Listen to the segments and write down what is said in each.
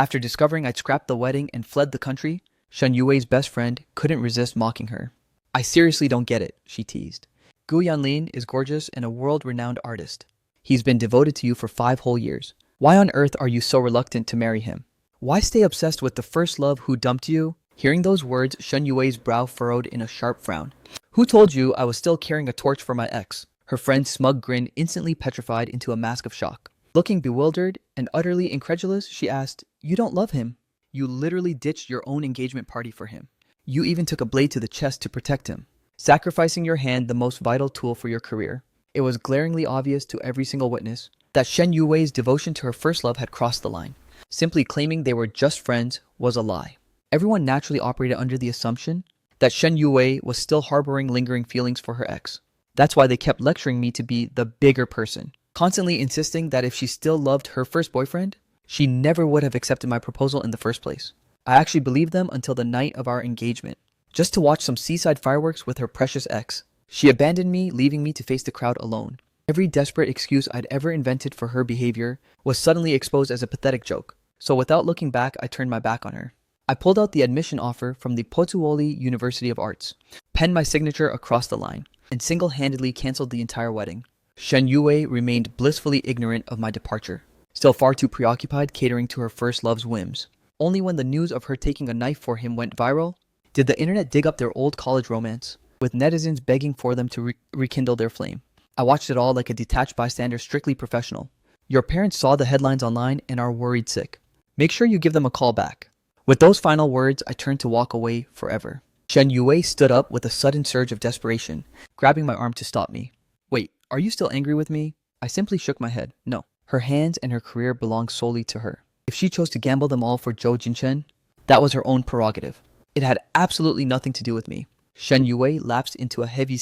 After discovering I'd scrapped the wedding and fled the country, Shen Yui's best friend couldn't resist mocking her. I seriously don't get it, she teased. Guan Lin is gorgeous and a world-renowned artist. He's been devoted to you for 5 whole years. Why on earth are you so reluctant to marry him? Why stay obsessed with the first love who dumped you? Hearing those words, Shen Yui's brow furrowed in a sharp frown. Who told you I was still carrying a torch for my ex? Her friend's smug grin instantly petrified into a mask of shock. Looking bewildered and utterly incredulous, she asked, You don't love him. You literally ditched your own engagement party for him. You even took a blade to the chest to protect him, sacrificing your hand, the most vital tool for your career. It was glaringly obvious to every single witness that Shen Yui's devotion to her first love had crossed the line. Simply claiming they were just friends was a lie. Everyone naturally operated under the assumption that Shen Yui was still harboring lingering feelings for her ex. That's why they kept lecturing me to be the bigger person, constantly insisting that if she still loved her first boyfriend, she never would have accepted my proposal in the first place. I actually believed them until the night of our engagement, just to watch some seaside fireworks with her precious ex. She abandoned me, leaving me to face the crowd alone. Every desperate excuse I'd ever invented for her behavior was suddenly exposed as a pathetic joke. So without looking back, I turned my back on her. I pulled out the admission offer from the Pozzuoli University of Arts, penned my signature across the line, and single-handedly canceled the entire wedding. Shen Yui remained blissfully ignorant of my departure, still far too preoccupied catering to her first love's whims. Only when the news of her taking a knife for him went viral did the internet dig up their old college romance, with netizens begging for them to rekindle their flame. I watched it all like a detached bystander, strictly professional. Your parents saw the headlines online and are worried sick. Make sure you give them a call back. With those final words, I turned to walk away forever. Shen Yui stood up with a sudden surge of desperation, grabbing my arm to stop me. Wait, are you still angry with me? I simply shook my head. No. Her hands and her career belonged solely to her. If she chose to gamble them all for Zhou Jinchen, that was her own prerogative. It had absolutely nothing to do with me. Shen Yui lapsed into a heavy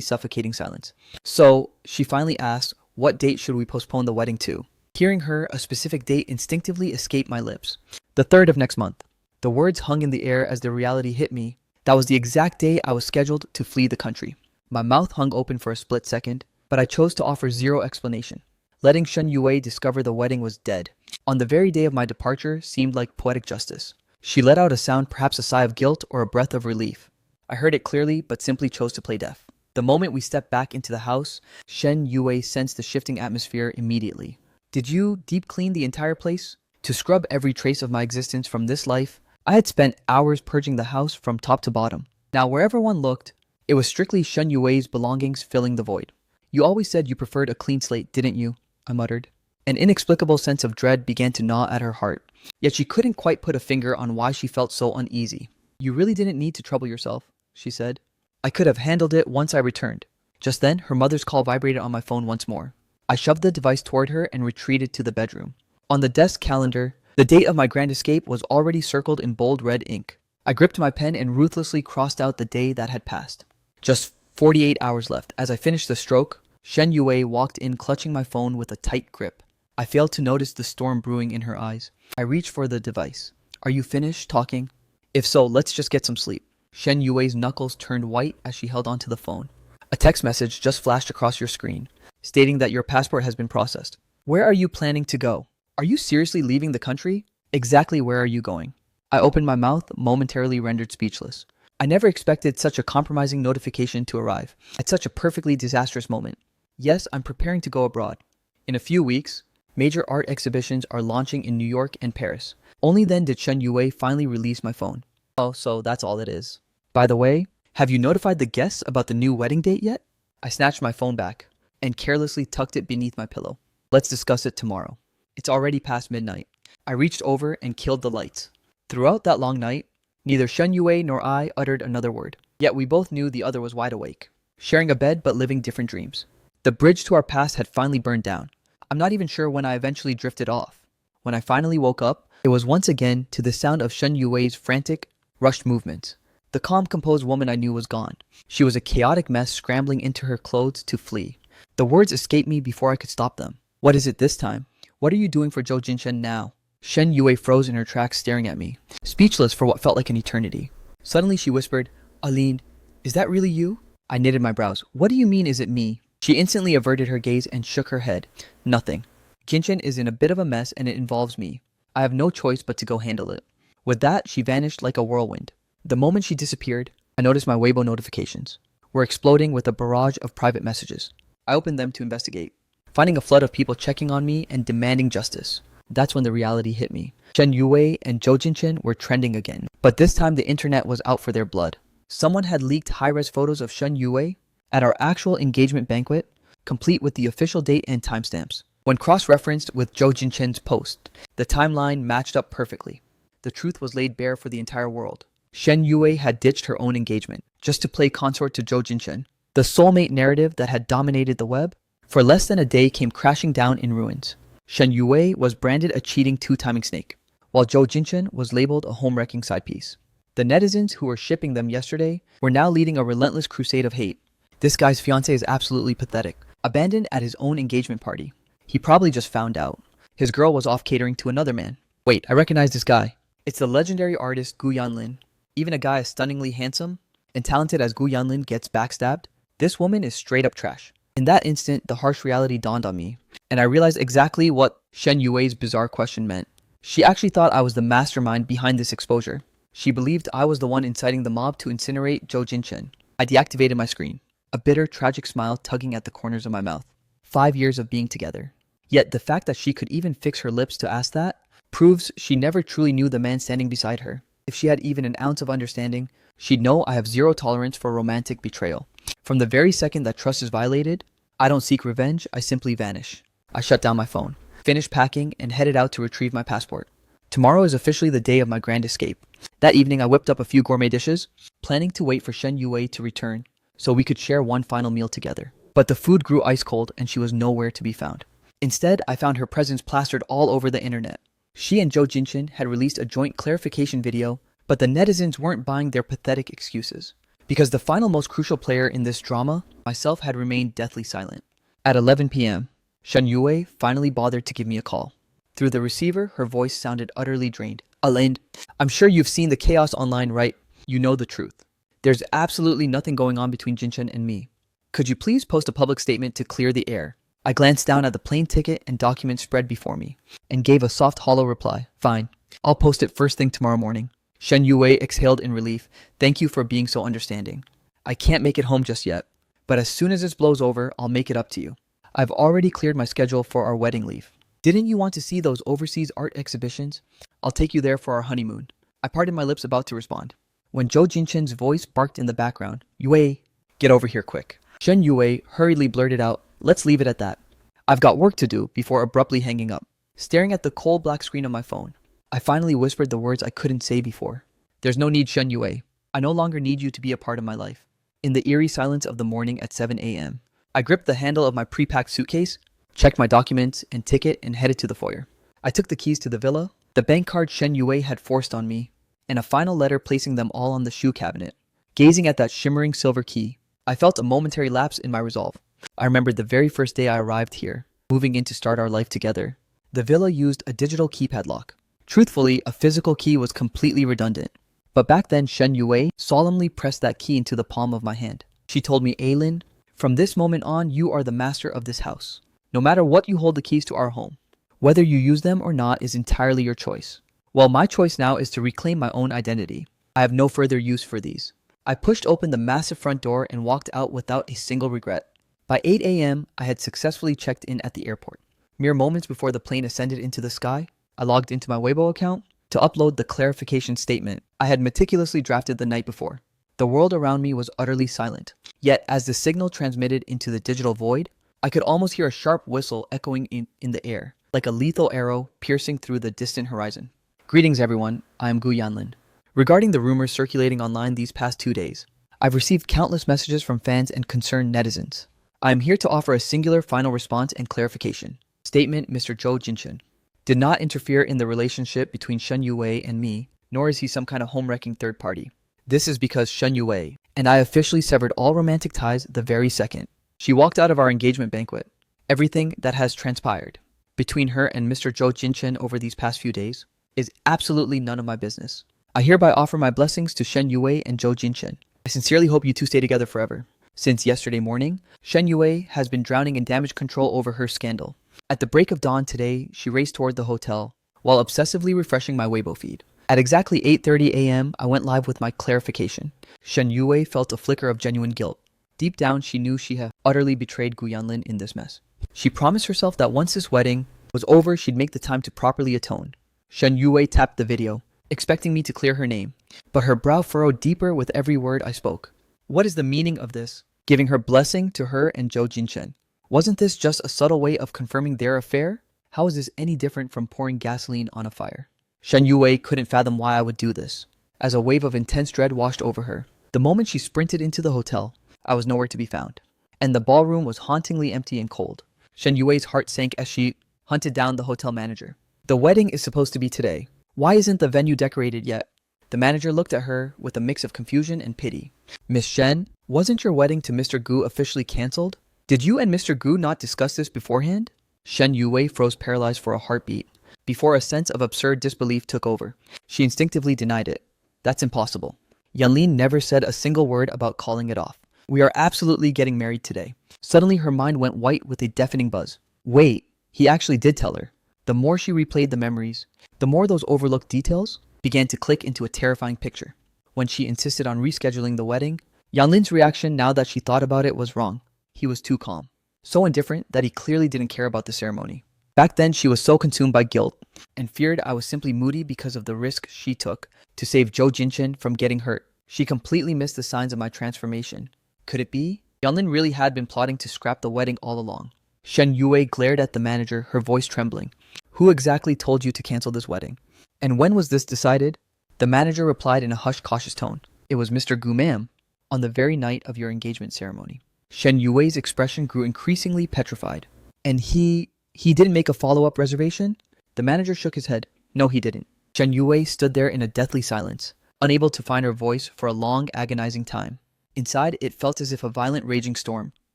suffocating silence. So, she finally asked, what date should we postpone the wedding to? Hearing her, a specific date instinctively escaped my lips. The 3rd of next month. The words hung in the air as the reality hit me. That was the exact day I was scheduled to flee the country. My mouth hung open for a split second, but I chose to offer zero explanation. Letting Shen Yui discover the wedding was dead on the very day of my departure seemed like poetic justice. She let out a sound, perhaps a sigh of guilt or a breath of relief. I heard it clearly, but simply chose to play deaf. The moment we stepped back into the house, Shen Yui sensed the shifting atmosphere immediately. Did you deep clean the entire place? To scrub every trace of my existence from this life, I had spent hours purging the house from top to bottom. Now, wherever one looked, it was strictly Shen Yui's belongings filling the void. You always said you preferred a clean slate, didn't you? I muttered. An inexplicable sense of dread began to gnaw at her heart, yet she couldn't quite put a finger on why she felt so uneasy. You really didn't need to trouble yourself, she said. I could have handled it once I returned. Just then, her mother's call vibrated on my phone once more. I shoved the device toward her and retreated to the bedroom. On the desk calendar, the date of my grand escape was already circled in bold red ink. I gripped my pen and ruthlessly crossed out the day that had passed. Just 48 hours left. As I finished the stroke, Shen Yui walked in clutching my phone with a tight grip. I failed to notice the storm brewing in her eyes. I reached for the device. Are you finished talking? If so, let's just get some sleep. Shen Yui's knuckles turned white as she held onto the phone. A text message just flashed across your screen, stating that your passport has been processed. Where are you planning to go? Are you seriously leaving the country? Exactly where are you going? I opened my mouth, momentarily rendered speechless. I never expected such a compromising notification to arrive at such a perfectly disastrous moment. Yes, I'm preparing to go abroad. In a few weeks, major art exhibitions are launching in New York and Paris. Only then did Shen Yui finally release my phone. Oh, so that's all it is. By the way, have you notified the guests about the new wedding date yet? I snatched my phone back and carelessly tucked it beneath my pillow. Let's discuss it tomorrow. It's already past midnight. I reached over and killed the lights. Throughout that long night, neither Shen Yui nor I uttered another word. Yet we both knew the other was wide awake, sharing a bed but living different dreams. The bridge to our past had finally burned down. I'm not even sure when I eventually drifted off. When I finally woke up, it was once again to the sound of Shen Yui's frantic, rushed movements. The calm, composed woman I knew was gone. She was a chaotic mess scrambling into her clothes to flee. The words escaped me before I could stop them. What is it this time? What are you doing for Zhou Jinshen now? Shen Yui froze in her tracks, staring at me, speechless for what felt like an eternity. Suddenly she whispered, Aline, is that really you? I knitted my brows. What do you mean, is it me? She instantly averted her gaze and shook her head. Nothing. Jinshen is in a bit of a mess and it involves me. I have no choice but to go handle it. With that, she vanished like a whirlwind. The moment she disappeared, I noticed my Weibo notifications were exploding with a barrage of private messages. I opened them to investigate, finding a flood of people checking on me and demanding justice. That's when the reality hit me. Shen Yue and Zhou Jinchen were trending again, but this time the internet was out for their blood. Someone had leaked high-res photos of Shen Yue at our actual engagement banquet, complete with the official date and timestamps. When cross-referenced with Zhou Jinchen's post, the timeline matched up perfectly. The truth was laid bare for the entire world. Shen Yue had ditched her own engagement just to play consort to Zhou Jinchen. The soulmate narrative that had dominated the web for less than a day came crashing down in ruins. Shen Yue was branded a cheating two-timing snake, while Zhou Jinchen was labeled a home-wrecking side piece. The netizens who were shipping them yesterday were now leading a relentless crusade of hate. This guy's fiancé is absolutely pathetic. Abandoned at his own engagement party. He probably just found out. His girl was off catering to another man. Wait, I recognize this guy. It's the legendary artist Guan Lin. Even a guy as stunningly handsome and talented as Guan Lin gets backstabbed, this woman is straight up trash. In that instant, the harsh reality dawned on me, and I realized exactly what Shen Yue's bizarre question meant. She actually thought I was the mastermind behind this exposure. She believed I was the one inciting the mob to incinerate Zhou Jinchen. I deactivated my screen, a bitter, tragic smile tugging at the corners of my mouth. 5 years of being together. Yet the fact that she could even fix her lips to ask that proves she never truly knew the man standing beside her. If she had even an ounce of understanding, she'd know I have zero tolerance for romantic betrayal. From the very second that trust is violated, I don't seek revenge, I simply vanish. I shut down my phone, finished packing, and headed out to retrieve my passport. Tomorrow is officially the day of my grand escape. That evening I whipped up a few gourmet dishes, planning to wait for Shen Yue to return so we could share one final meal together. But the food grew ice cold and she was nowhere to be found. Instead, I found her presence plastered all over the internet. She and Zhou Jinchen had released a joint clarification video, but the netizens weren't buying their pathetic excuses. Because the final most crucial player in this drama, myself, had remained deathly silent. At 11 p.m., Shen Yue finally bothered to give me a call. Through the receiver, her voice sounded utterly drained. Alain, I'm sure you've seen the chaos online, right? You know the truth. There's absolutely nothing going on between Jinchen and me. Could you please post a public statement to clear the air? I glanced down at the plane ticket and documents spread before me, and gave a soft, hollow reply. Fine. I'll post it first thing tomorrow morning. Shen Yue exhaled in relief. Thank you for being so understanding. I can't make it home just yet, but as soon as this blows over, I'll make it up to you. I've already cleared my schedule for our wedding leave. Didn't you want to see those overseas art exhibitions? I'll take you there for our honeymoon. I parted my lips about to respond, when Zhou Jinchen's voice barked in the background. Yue, get over here quick. Shen Yue hurriedly blurted out, let's leave it at that. I've got work to do, before abruptly hanging up. Staring at the cold black screen of my phone, I finally whispered the words I couldn't say before. There's no need, Shen Yue. I no longer need you to be a part of my life. In the eerie silence of the morning at 7 a.m., I gripped the handle of my pre-packed suitcase, checked my documents and ticket, and headed to the foyer. I took the keys to the villa, the bank card Shen Yue had forced on me, and a final letter placing them all on the shoe cabinet. Gazing at that shimmering silver key, I felt a momentary lapse in my resolve. I remembered the very first day I arrived here, moving in to start our life together. The villa used a digital keypad lock. Truthfully, a physical key was completely redundant. But back then, Shen Yue solemnly pressed that key into the palm of my hand. She told me, Aylin, from this moment on, you are the master of this house. No matter what, you hold the keys to our home. Whether you use them or not is entirely your choice. Well, my choice now is to reclaim my own identity. I have no further use for these. I pushed open the massive front door and walked out without a single regret. By 8 a.m., I had successfully checked in at the airport. Mere moments before the plane ascended into the sky, I logged into my Weibo account to upload the clarification statement I had meticulously drafted the night before. The world around me was utterly silent. Yet, as the signal transmitted into the digital void, I could almost hear a sharp whistle echoing in the air, like a lethal arrow piercing through the distant horizon. Greetings, everyone. I am Guan Lin. Regarding the rumors circulating online these past 2 days, I've received countless messages from fans and concerned netizens. I am here to offer a singular final response and clarification. Statement, Mr. Zhou Jinchen did not interfere in the relationship between Shen Yue and me, nor is he some kind of home-wrecking third party. This is because Shen Yue and I officially severed all romantic ties the very second she walked out of our engagement banquet. Everything that has transpired between her and Mr. Zhou Jinchen over these past few days is absolutely none of my business. I hereby offer my blessings to Shen Yue and Zhou Jinchen. I sincerely hope you two stay together forever. Since yesterday morning, Shen Yue has been drowning in damage control over her scandal. At the break of dawn today, she raced toward the hotel, while obsessively refreshing my Weibo feed. At exactly 8:30 a.m., I went live with my clarification. Shen Yue felt a flicker of genuine guilt. Deep down, she knew she had utterly betrayed Guan Lin in this mess. She promised herself that once this wedding was over, she'd make the time to properly atone. Shen Yue tapped the video, expecting me to clear her name, but her brow furrowed deeper with every word I spoke. What is the meaning of this? Giving her blessing to her and Zhou Jinshen. Wasn't this just a subtle way of confirming their affair? How is this any different from pouring gasoline on a fire? Shen Yue couldn't fathom why I would do this, as a wave of intense dread washed over her. The moment she sprinted into the hotel, I was nowhere to be found, and the ballroom was hauntingly empty and cold. Shen Yue's heart sank as she hunted down the hotel manager. The wedding is supposed to be today. Why isn't the venue decorated yet? The manager looked at her with a mix of confusion and pity. Miss Shen, wasn't your wedding to Mr. Gu officially cancelled? Did you and Mr. Gu not discuss this beforehand? Shen Yue froze paralyzed for a heartbeat, before a sense of absurd disbelief took over. She instinctively denied it. That's impossible. Yanlin never said a single word about calling it off. We are absolutely getting married today. Suddenly her mind went white with a deafening buzz. Wait, he actually did tell her. The more she replayed the memories, the more those overlooked details began to click into a terrifying picture. When she insisted on rescheduling the wedding, Yanlin's reaction now that she thought about it was wrong. He was too calm. So indifferent that he clearly didn't care about the ceremony. Back then she was so consumed by guilt and feared I was simply moody because of the risk she took to save Zhou Jinshen from getting hurt. She completely missed the signs of my transformation. Could it be? Yanlin really had been plotting to scrap the wedding all along. Shen Yue glared at the manager, her voice trembling. Who exactly told you to cancel this wedding? And when was this decided? The manager replied in a hushed, cautious tone. It was Mr. Gu, ma'am, on the very night of your engagement ceremony. Shen Yue's expression grew increasingly petrified. And he didn't make a follow-up reservation? The manager shook his head. No, he didn't. Shen Yue stood there in a deathly silence, unable to find her voice for a long, agonizing time. Inside, it felt as if a violent, raging storm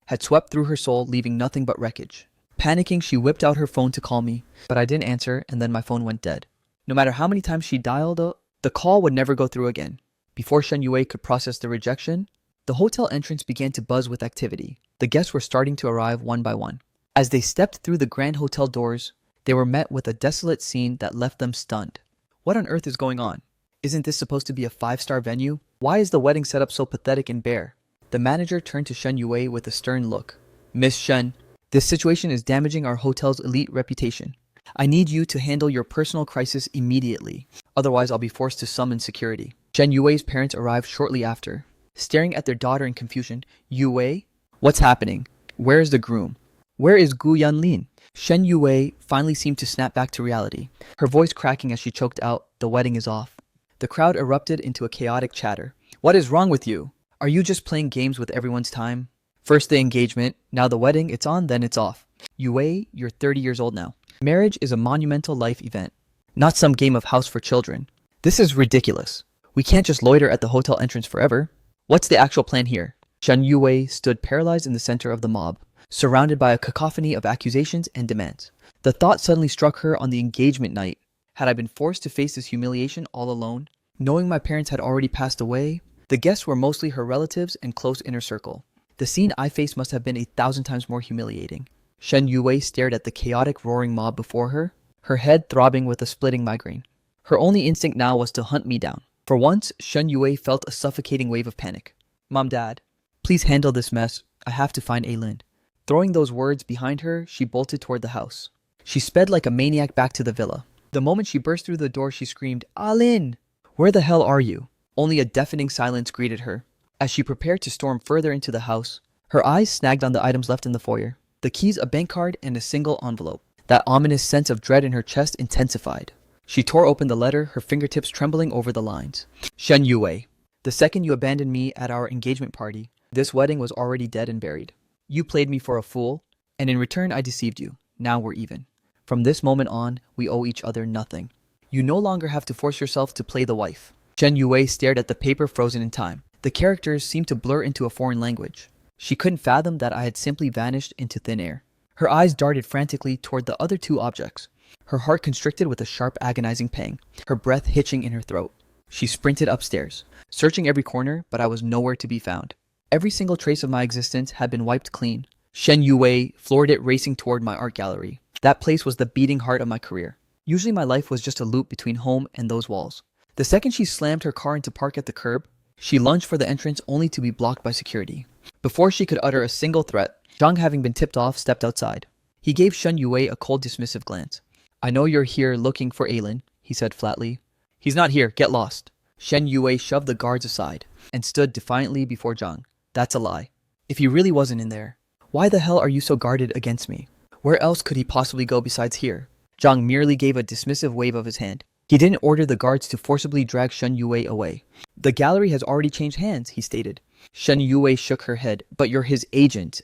had swept through her soul, leaving nothing but wreckage. Panicking, she whipped out her phone to call me, but I didn't answer, and then my phone went dead. No matter how many times she dialed, the call would never go through again. Before Shen Yue could process the rejection, the hotel entrance began to buzz with activity. The guests were starting to arrive one by one. As they stepped through the grand hotel doors, they were met with a desolate scene that left them stunned. What on earth is going on? Isn't this supposed to be a 5-star venue? Why is the wedding setup so pathetic and bare? The manager turned to Shen Yue with a stern look. Miss Shen, this situation is damaging our hotel's elite reputation. I need you to handle your personal crisis immediately. Otherwise, I'll be forced to summon security. Shen Yue's parents arrived shortly after, staring at their daughter in confusion. Yue? What's happening? Where is the groom? Where is Guan Lin? Shen Yue finally seemed to snap back to reality, her voice cracking as she choked out, the wedding is off. The crowd erupted into a chaotic chatter. What is wrong with you? Are you just playing games with everyone's time? First the engagement, now the wedding, it's on, then it's off. Yue, you're 30 years old now. Marriage is a monumental life event, not some game of house for children. This is ridiculous. We can't just loiter at the hotel entrance forever. What's the actual plan here? Shen Yue stood paralyzed in the center of the mob, surrounded by a cacophony of accusations and demands. The thought suddenly struck her on the engagement night. Had I been forced to face this humiliation all alone? Knowing my parents had already passed away, the guests were mostly her relatives and close inner circle. The scene I faced must have been 1,000 times more humiliating. Shen Yue stared at the chaotic, roaring mob before her, her head throbbing with a splitting migraine. Her only instinct now was to hunt me down. For once, Shen Yue felt a suffocating wave of panic. Mom, Dad, please handle this mess. I have to find Aylin. Throwing those words behind her, she bolted toward the house. She sped like a maniac back to the villa. The moment she burst through the door, she screamed, Aylin! Where the hell are you? Only a deafening silence greeted her. As she prepared to storm further into the house, her eyes snagged on the items left in the foyer. The keys, a bank card, and a single envelope. That ominous sense of dread in her chest intensified. She tore open the letter, her fingertips trembling over the lines. Shen Yue, the second you abandoned me at our engagement party, this wedding was already dead and buried. You played me for a fool, and in return I deceived you. Now we're even. From this moment on, we owe each other nothing. You no longer have to force yourself to play the wife. Shen Yue stared at the paper frozen in time. The characters seemed to blur into a foreign language. She couldn't fathom that I had simply vanished into thin air. Her eyes darted frantically toward the other two objects. Her heart constricted with a sharp, agonizing pang, her breath hitching in her throat. She sprinted upstairs, searching every corner, but I was nowhere to be found. Every single trace of my existence had been wiped clean. Shen Yue floored it, racing toward my art gallery. That place was the beating heart of my career. Usually my life was just a loop between home and those walls. The second she slammed her car into park at the curb, she lunged for the entrance only to be blocked by security. Before she could utter a single threat, Zhang, having been tipped off, stepped outside. He gave Shen Yue a cold, dismissive glance. "I know you're here looking for Ailin," he said flatly. "He's not here, get lost." Shen Yue shoved the guards aside and stood defiantly before Zhang. "That's a lie. If he really wasn't in there, why the hell are you so guarded against me? Where else could he possibly go besides here?" Zhang merely gave a dismissive wave of his hand. He didn't order the guards to forcibly drag Shen Yue away. "The gallery has already changed hands," he stated. Shen Yue shook her head. "But you're his agent.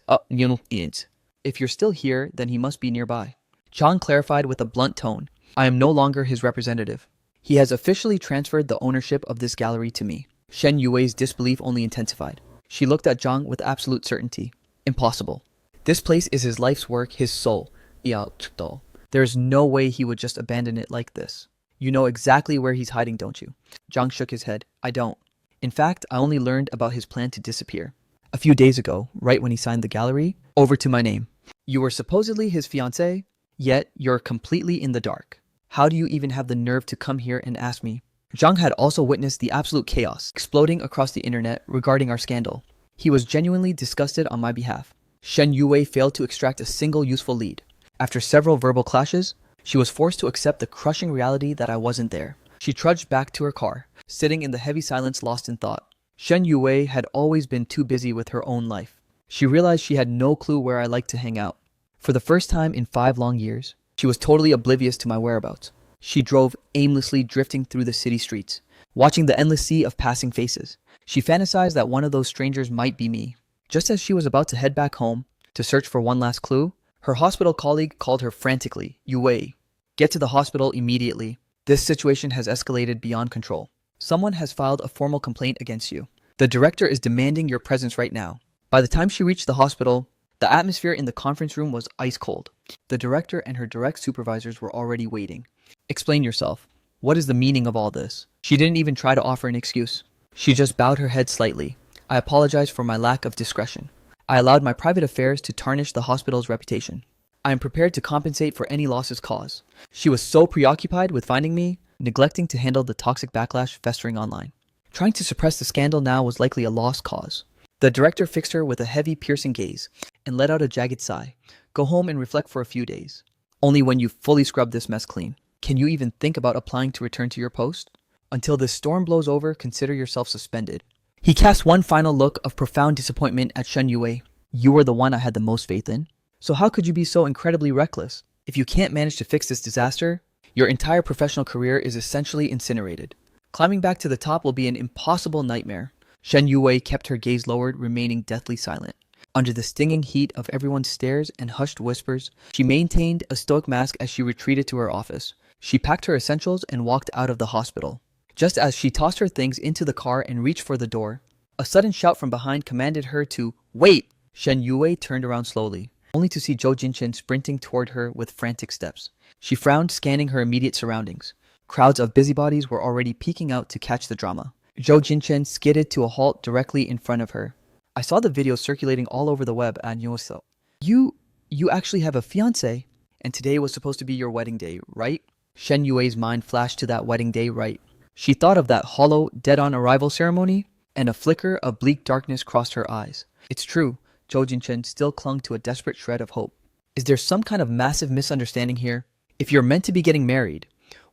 If you're still here, then he must be nearby." Zhang clarified with a blunt tone. "I am no longer his representative. He has officially transferred the ownership of this gallery to me." Shen Yue's disbelief only intensified. She looked at Zhang with absolute certainty. "Impossible. This place is his life's work, his soul. There is no way he would just abandon it like this. You know exactly where he's hiding, don't you?" Zhang shook his head. "I don't. In fact, I only learned about his plan to disappear a few days ago, right when he signed the gallery over to my name. You were supposedly his fiancée, yet you're completely in the dark. How do you even have the nerve to come here and ask me?" Zhang had also witnessed the absolute chaos exploding across the internet regarding our scandal. He was genuinely disgusted on my behalf. Shen Yue failed to extract a single useful lead. After several verbal clashes, she was forced to accept the crushing reality that I wasn't there. She trudged back to her car, sitting in the heavy silence, lost in thought. Shen Yue had always been too busy with her own life. She realized she had no clue where I liked to hang out. For the first time in 5 long years, she was totally oblivious to my whereabouts. She drove aimlessly, drifting through the city streets, watching the endless sea of passing faces. She fantasized that one of those strangers might be me. Just as she was about to head back home to search for one last clue, her hospital colleague called her frantically. "Yue, get to the hospital immediately. This situation has escalated beyond control. Someone has filed a formal complaint against you. The director is demanding your presence right now." By the time she reached the hospital, the atmosphere in the conference room was ice cold. The director and her direct supervisors were already waiting. "Explain yourself. What is the meaning of all this?" She didn't even try to offer an excuse. She just bowed her head slightly. "I apologize for my lack of discretion. I allowed my private affairs to tarnish the hospital's reputation. I am prepared to compensate for any losses caused." She was so preoccupied with finding me, neglecting to handle the toxic backlash festering online. Trying to suppress the scandal now was likely a lost cause. The director fixed her with a heavy, piercing gaze and let out a jagged sigh. "Go home and reflect for a few days. Only when you fully scrub this mess clean can you even think about applying to return to your post. Until this storm blows over, consider yourself suspended." He cast one final look of profound disappointment at Shen Yue. "You were the one I had the most faith in. So how could you be so incredibly reckless? If you can't manage to fix this disaster, your entire professional career is essentially incinerated. Climbing back to the top will be an impossible nightmare." Shen Yue kept her gaze lowered, remaining deathly silent. Under the stinging heat of everyone's stares and hushed whispers, she maintained a stoic mask as she retreated to her office. She packed her essentials and walked out of the hospital. Just as she tossed her things into the car and reached for the door, a sudden shout from behind commanded her to wait. Shen Yue turned around slowly, only to see Zhou Jinchen sprinting toward her with frantic steps. She frowned, scanning her immediate surroundings. Crowds of busybodies were already peeking out to catch the drama. Zhou Jinchen skidded to a halt directly in front of her. "I saw the video circulating all over the web, and you actually have a fiancé, and today was supposed to be your wedding day, right?" Shen Yue's mind flashed to that wedding day, right? She thought of that hollow, dead-on arrival ceremony, and a flicker of bleak darkness crossed her eyes. It's true, Zhou Jinchen still clung to a desperate shred of hope. Is there some kind of massive misunderstanding here? If you're meant to be getting married,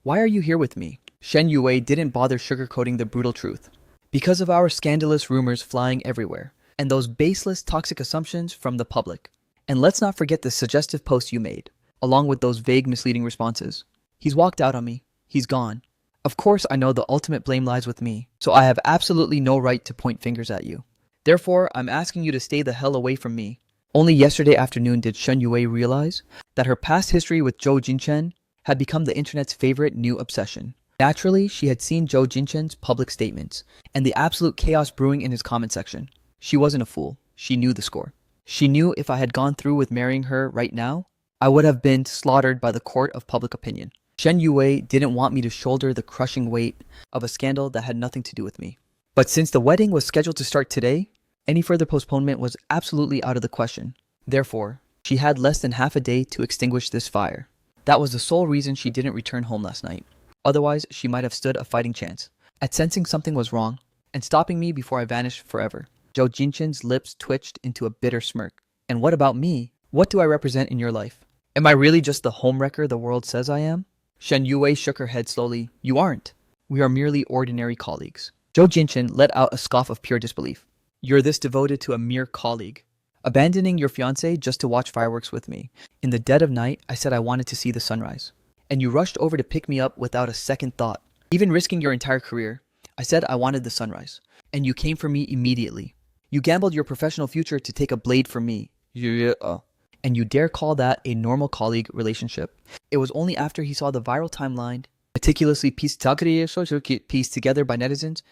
why are you here with me? Shen Yue didn't bother sugarcoating the brutal truth. Because of our scandalous rumors flying everywhere, and those baseless toxic assumptions from the public. And let's not forget the suggestive post you made, along with those vague misleading responses. He's walked out on me. He's gone. Of course I know the ultimate blame lies with me, so I have absolutely no right to point fingers at you. Therefore, I'm asking you to stay the hell away from me. Only yesterday afternoon did Shen Yue realize that her past history with Zhou Jinchen had become the internet's favorite new obsession. Naturally, she had seen Zhou Jinchen's public statements and the absolute chaos brewing in his comment section. She wasn't a fool. She knew the score. She knew if I had gone through with marrying her right now, I would have been slaughtered by the court of public opinion. Shen Yue didn't want me to shoulder the crushing weight of a scandal that had nothing to do with me. But since the wedding was scheduled to start today, any further postponement was absolutely out of the question. Therefore, she had less than half a day to extinguish this fire. That was the sole reason she didn't return home last night. Otherwise, she might have stood a fighting chance. At sensing something was wrong, and stopping me before I vanished forever, Zhou Jinshan's lips twitched into a bitter smirk. And what about me? What do I represent in your life? Am I really just the homewrecker the world says I am? Shen Yue shook her head slowly. You aren't. We are merely ordinary colleagues. Zhou Jinshan let out a scoff of pure disbelief. You're this devoted to a mere colleague. Abandoning your fiancé just to watch fireworks with me. In the dead of night, I said I wanted to see the sunrise. And you rushed over to pick me up without a second thought. Even risking your entire career, I said I wanted the sunrise. And you came for me immediately. You gambled your professional future to take a blade from me. And you dare call that a normal colleague relationship? It was only after he saw the viral timeline, meticulously pieced together by netizens,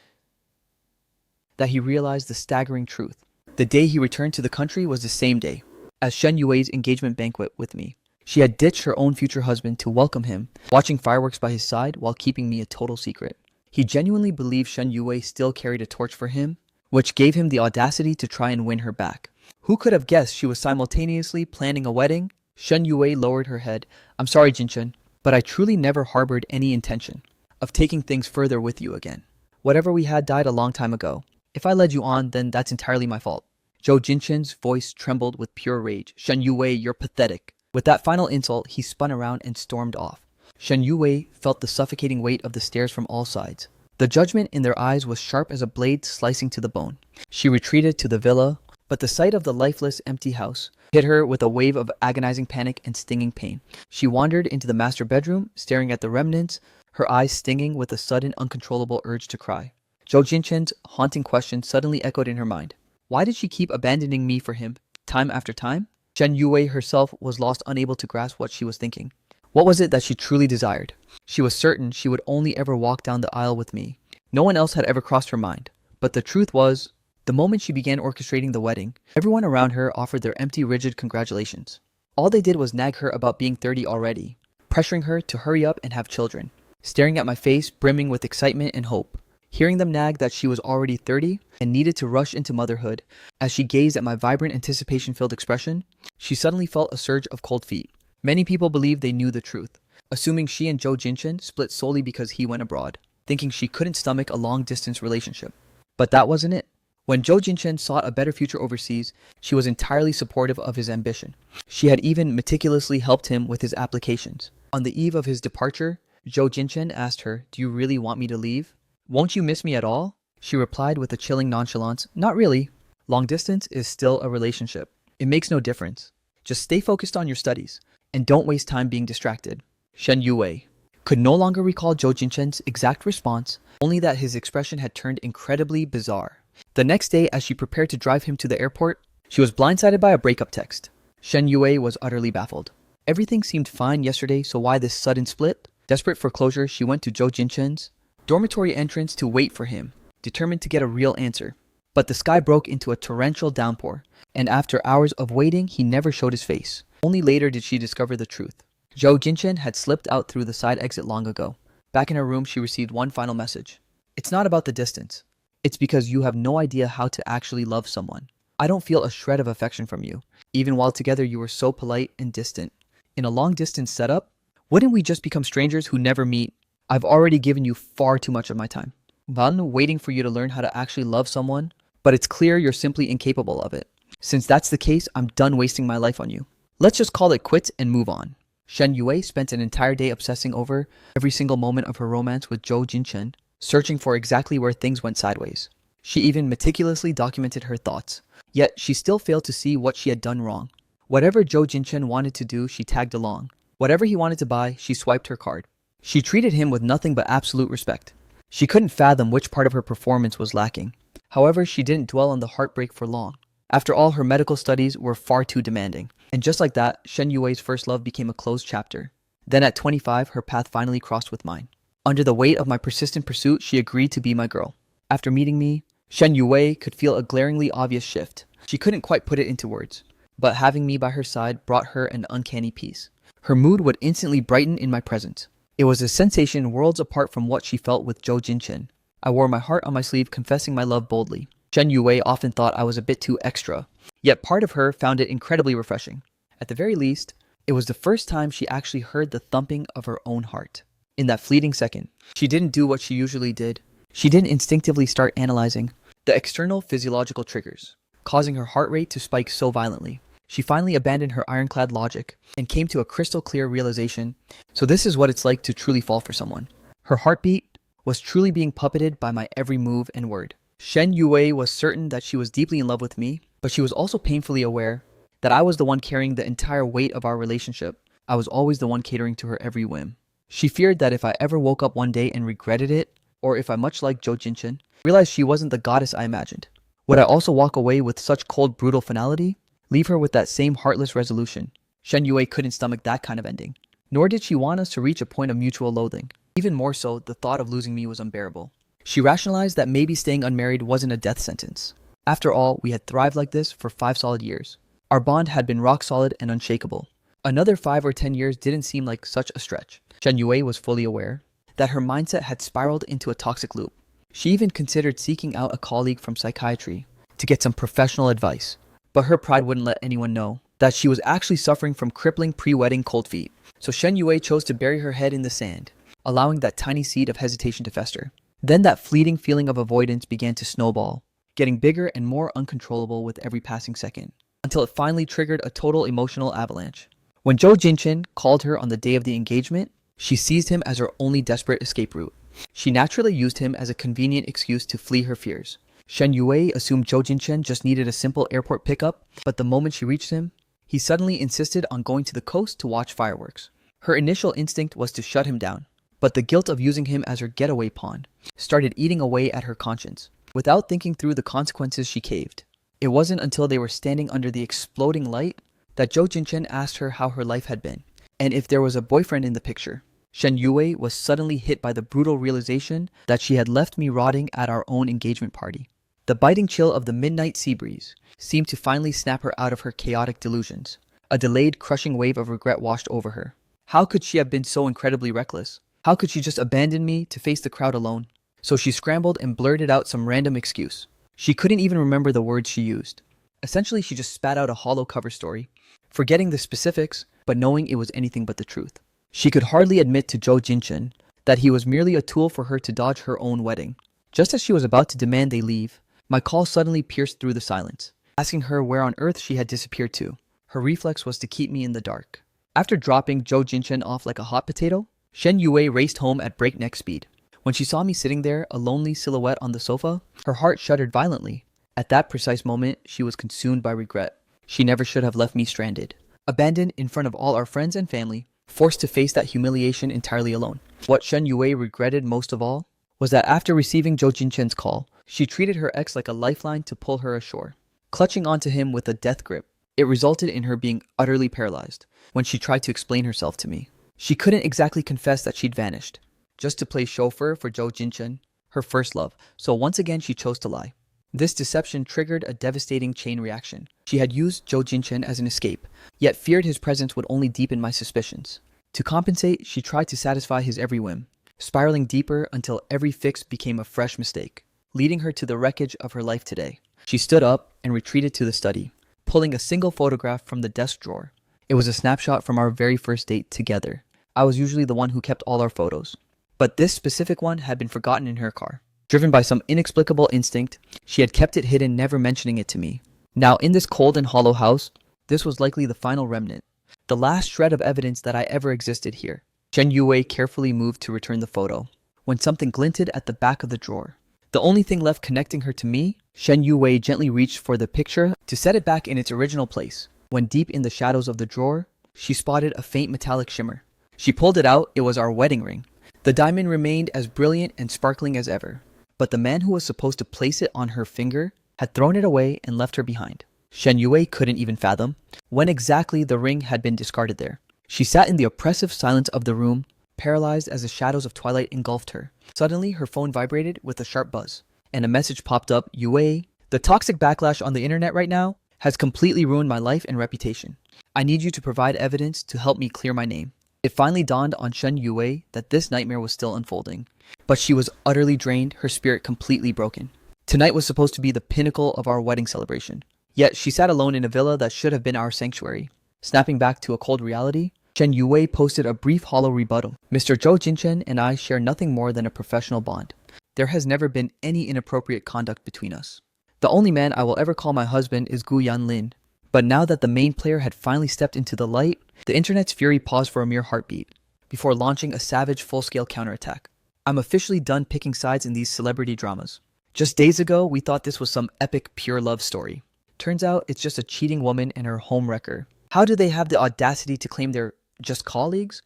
that he realized the staggering truth. The day he returned to the country was the same day as Shen Yue's engagement banquet with me. She had ditched her own future husband to welcome him, watching fireworks by his side while keeping me a total secret. He genuinely believed Shen Yue still carried a torch for him, which gave him the audacity to try and win her back. Who could have guessed she was simultaneously planning a wedding? Shen Yue lowered her head. I'm sorry, Jinshan, but I truly never harbored any intention of taking things further with you again. Whatever we had died a long time ago. If I led you on, then that's entirely my fault. Zhou Jinshan's voice trembled with pure rage. Shen Yue, you're pathetic. With that final insult, he spun around and stormed off. Shen Yue felt the suffocating weight of the stares from all sides. The judgment in their eyes was sharp as a blade slicing to the bone. She retreated to the villa, but the sight of the lifeless, empty house hit her with a wave of agonizing panic and stinging pain. She wandered into the master bedroom, staring at the remnants, her eyes stinging with a sudden, uncontrollable urge to cry. Zhou Jinshan's haunting question suddenly echoed in her mind. Why did she keep abandoning me for him, time after time? Shen Yue herself was lost, unable to grasp what she was thinking. What was it that she truly desired? She was certain she would only ever walk down the aisle with me. No one else had ever crossed her mind. But the truth was, the moment she began orchestrating the wedding, everyone around her offered their empty, rigid congratulations. All they did was nag her about being 30 already, pressuring her to hurry up and have children, staring at my face brimming with excitement and hope. Hearing them nag that she was already 30 and needed to rush into motherhood, as she gazed at my vibrant, anticipation-filled expression, she suddenly felt a surge of cold feet. Many people believed they knew the truth, assuming she and Zhou Jinshan split solely because he went abroad, thinking she couldn't stomach a long-distance relationship. But that wasn't it. When Zhou Jinshan sought a better future overseas, she was entirely supportive of his ambition. She had even meticulously helped him with his applications. On the eve of his departure, Zhou Jinshan asked her, "Do you really want me to leave? Won't you miss me at all?" She replied with a chilling nonchalance, "Not really. Long distance is still a relationship. It makes no difference. Just stay focused on your studies, and don't waste time being distracted." Shen Yue could no longer recall Zhou Jinshan's exact response, only that his expression had turned incredibly bizarre. The next day, as she prepared to drive him to the airport, she was blindsided by a breakup text. Shen Yue was utterly baffled. Everything seemed fine yesterday, so why this sudden split? Desperate for closure, she went to Zhou Jinshan's dormitory entrance to wait for him, determined to get a real answer. But the sky broke into a torrential downpour, and after hours of waiting, he never showed his face. Only later did she discover the truth. Zhou Jinshan had slipped out through the side exit long ago. Back in her room, she received one final message. "It's not about the distance. It's because you have no idea how to actually love someone. I don't feel a shred of affection from you. Even while together, you were so polite and distant. In a long-distance setup, wouldn't we just become strangers who never meet? I've already given you far too much of my time. I'm waiting for you to learn how to actually love someone, but it's clear you're simply incapable of it. Since that's the case, I'm done wasting my life on you. Let's just call it quits and move on." Shen Yue spent an entire day obsessing over every single moment of her romance with Zhou Jinshan, searching for exactly where things went sideways. She even meticulously documented her thoughts, yet she still failed to see what she had done wrong. Whatever Zhou Jinshan wanted to do, she tagged along. Whatever he wanted to buy, she swiped her card. She treated him with nothing but absolute respect. She couldn't fathom which part of her performance was lacking. However, she didn't dwell on the heartbreak for long. After all, her medical studies were far too demanding. And just like that, Shen Yue's first love became a closed chapter. Then at 25, her path finally crossed with mine. Under the weight of my persistent pursuit, she agreed to be my girl. After meeting me, Shen Yue could feel a glaringly obvious shift. She couldn't quite put it into words, but having me by her side brought her an uncanny peace. Her mood would instantly brighten in my presence. It was a sensation worlds apart from what she felt with Zhou Jinshan. I wore my heart on my sleeve, confessing my love boldly. Shen Yue often thought I was a bit too extra, yet part of her found it incredibly refreshing. At the very least, It was the first time she actually heard the thumping of her own heart. In that fleeting second, she didn't do what she usually did. She didn't instinctively start analyzing the external physiological triggers, causing her heart rate to spike so violently. She finally abandoned her ironclad logic and came to a crystal clear realization. So this is what it's like to truly fall for someone. Her heartbeat was truly being puppeted by my every move and word. Shen Yue was certain that she was deeply in love with me, but she was also painfully aware that I was the one carrying the entire weight of our relationship. I was always the one catering to her every whim. She feared that if I ever woke up one day and regretted it, or if I, much like Zhou Jinchen, realized she wasn't the goddess I imagined, would I also walk away with such cold, brutal finality? Leave her with that same heartless resolution? Shen Yue couldn't stomach that kind of ending. Nor did she want us to reach a point of mutual loathing. Even more so, the thought of losing me was unbearable. She rationalized that maybe staying unmarried wasn't a death sentence. After all, we had thrived like this for 5 solid years. Our bond had been rock solid and unshakable. Another 5 or 10 years didn't seem like such a stretch. Shen Yue was fully aware that her mindset had spiraled into a toxic loop. She even considered seeking out a colleague from psychiatry to get some professional advice. But her pride wouldn't let anyone know that she was actually suffering from crippling pre-wedding cold feet. So Shen Yue chose to bury her head in the sand, allowing that tiny seed of hesitation to fester. Then that fleeting feeling of avoidance began to snowball, getting bigger and more uncontrollable with every passing second, until it finally triggered a total emotional avalanche. When Zhou Jinchen called her on the day of the engagement, she seized him as her only desperate escape route. She naturally used him as a convenient excuse to flee her fears. Shen Yue assumed Zhou Jinchen just needed a simple airport pickup, but the moment she reached him, he suddenly insisted on going to the coast to watch fireworks. Her initial instinct was to shut him down, but the guilt of using him as her getaway pawn started eating away at her conscience. Without thinking through the consequences, she caved. It wasn't until they were standing under the exploding light that Zhou Jinchen asked her how her life had been, and if there was a boyfriend in the picture. Shen Yue was suddenly hit by the brutal realization that she had left me rotting at our own engagement party. The biting chill of the midnight sea breeze seemed to finally snap her out of her chaotic delusions. A delayed, crushing wave of regret washed over her. How could she have been so incredibly reckless? How could she just abandon me to face the crowd alone? So she scrambled and blurted out some random excuse. She couldn't even remember the words she used. Essentially, she just spat out a hollow cover story, forgetting the specifics, but knowing it was anything but the truth. She could hardly admit to Zhou Jinchen that he was merely a tool for her to dodge her own wedding. Just as she was about to demand they leave, my call suddenly pierced through the silence, asking her where on earth she had disappeared to. Her reflex was to keep me in the dark. After dropping Zhou Jinchen off like a hot potato, Shen Yue raced home at breakneck speed. When she saw me sitting there, a lonely silhouette on the sofa, her heart shuddered violently. At that precise moment, she was consumed by regret. She never should have left me stranded, abandoned in front of all our friends and family, forced to face that humiliation entirely alone. What Shen Yue regretted most of all was that after receiving Zhou Jinchen's call, she treated her ex like a lifeline to pull her ashore. Clutching onto him with a death grip, it resulted in her being utterly paralyzed when she tried to explain herself to me. She couldn't exactly confess that she'd vanished, just to play chauffeur for Zhou Jinchen, her first love, so once again she chose to lie. This deception triggered a devastating chain reaction. She had used Zhou Jinchen as an escape, yet feared his presence would only deepen my suspicions. To compensate, she tried to satisfy his every whim, spiraling deeper until every fix became a fresh mistake, leading her to the wreckage of her life today. She stood up and retreated to the study, pulling a single photograph from the desk drawer. It was a snapshot from our very first date together. I was usually the one who kept all our photos, but this specific one had been forgotten in her car. Driven by some inexplicable instinct, she had kept it hidden, never mentioning it to me. Now, in this cold and hollow house, this was likely the final remnant, the last shred of evidence that I ever existed here. Shen Yue carefully moved to return the photo, when something glinted at the back of the drawer. The only thing left connecting her to me, Shen Yue gently reached for the picture to set it back in its original place. When deep in the shadows of the drawer, she spotted a faint metallic shimmer. She pulled it out. It was our wedding ring. The diamond remained as brilliant and sparkling as ever, but the man who was supposed to place it on her finger had thrown it away and left her behind. Shen Yue couldn't even fathom when exactly the ring had been discarded there. She sat in the oppressive silence of the room, paralyzed as the shadows of twilight engulfed her. Suddenly, her phone vibrated with a sharp buzz, and a message popped up. Yue, the toxic backlash on the internet right now has completely ruined my life and reputation. I need you to provide evidence to help me clear my name. It finally dawned on Shen Yue that this nightmare was still unfolding, but she was utterly drained, her spirit completely broken. Tonight was supposed to be the pinnacle of our wedding celebration, yet she sat alone in a villa that should have been our sanctuary. Snapping back to a cold reality, Shen Yue posted a brief hollow rebuttal. Mr. Zhou Jinchen and I share nothing more than a professional bond. There has never been any inappropriate conduct between us. The only man I will ever call my husband is Guan Lin. But now that the main player had finally stepped into the light, the internet's fury paused for a mere heartbeat, before launching a savage full-scale counterattack. I'm officially done picking sides in these celebrity dramas. Just days ago, we thought this was some epic pure love story. Turns out it's just a cheating woman and her home wrecker. How do they have the audacity to claim they're just colleagues?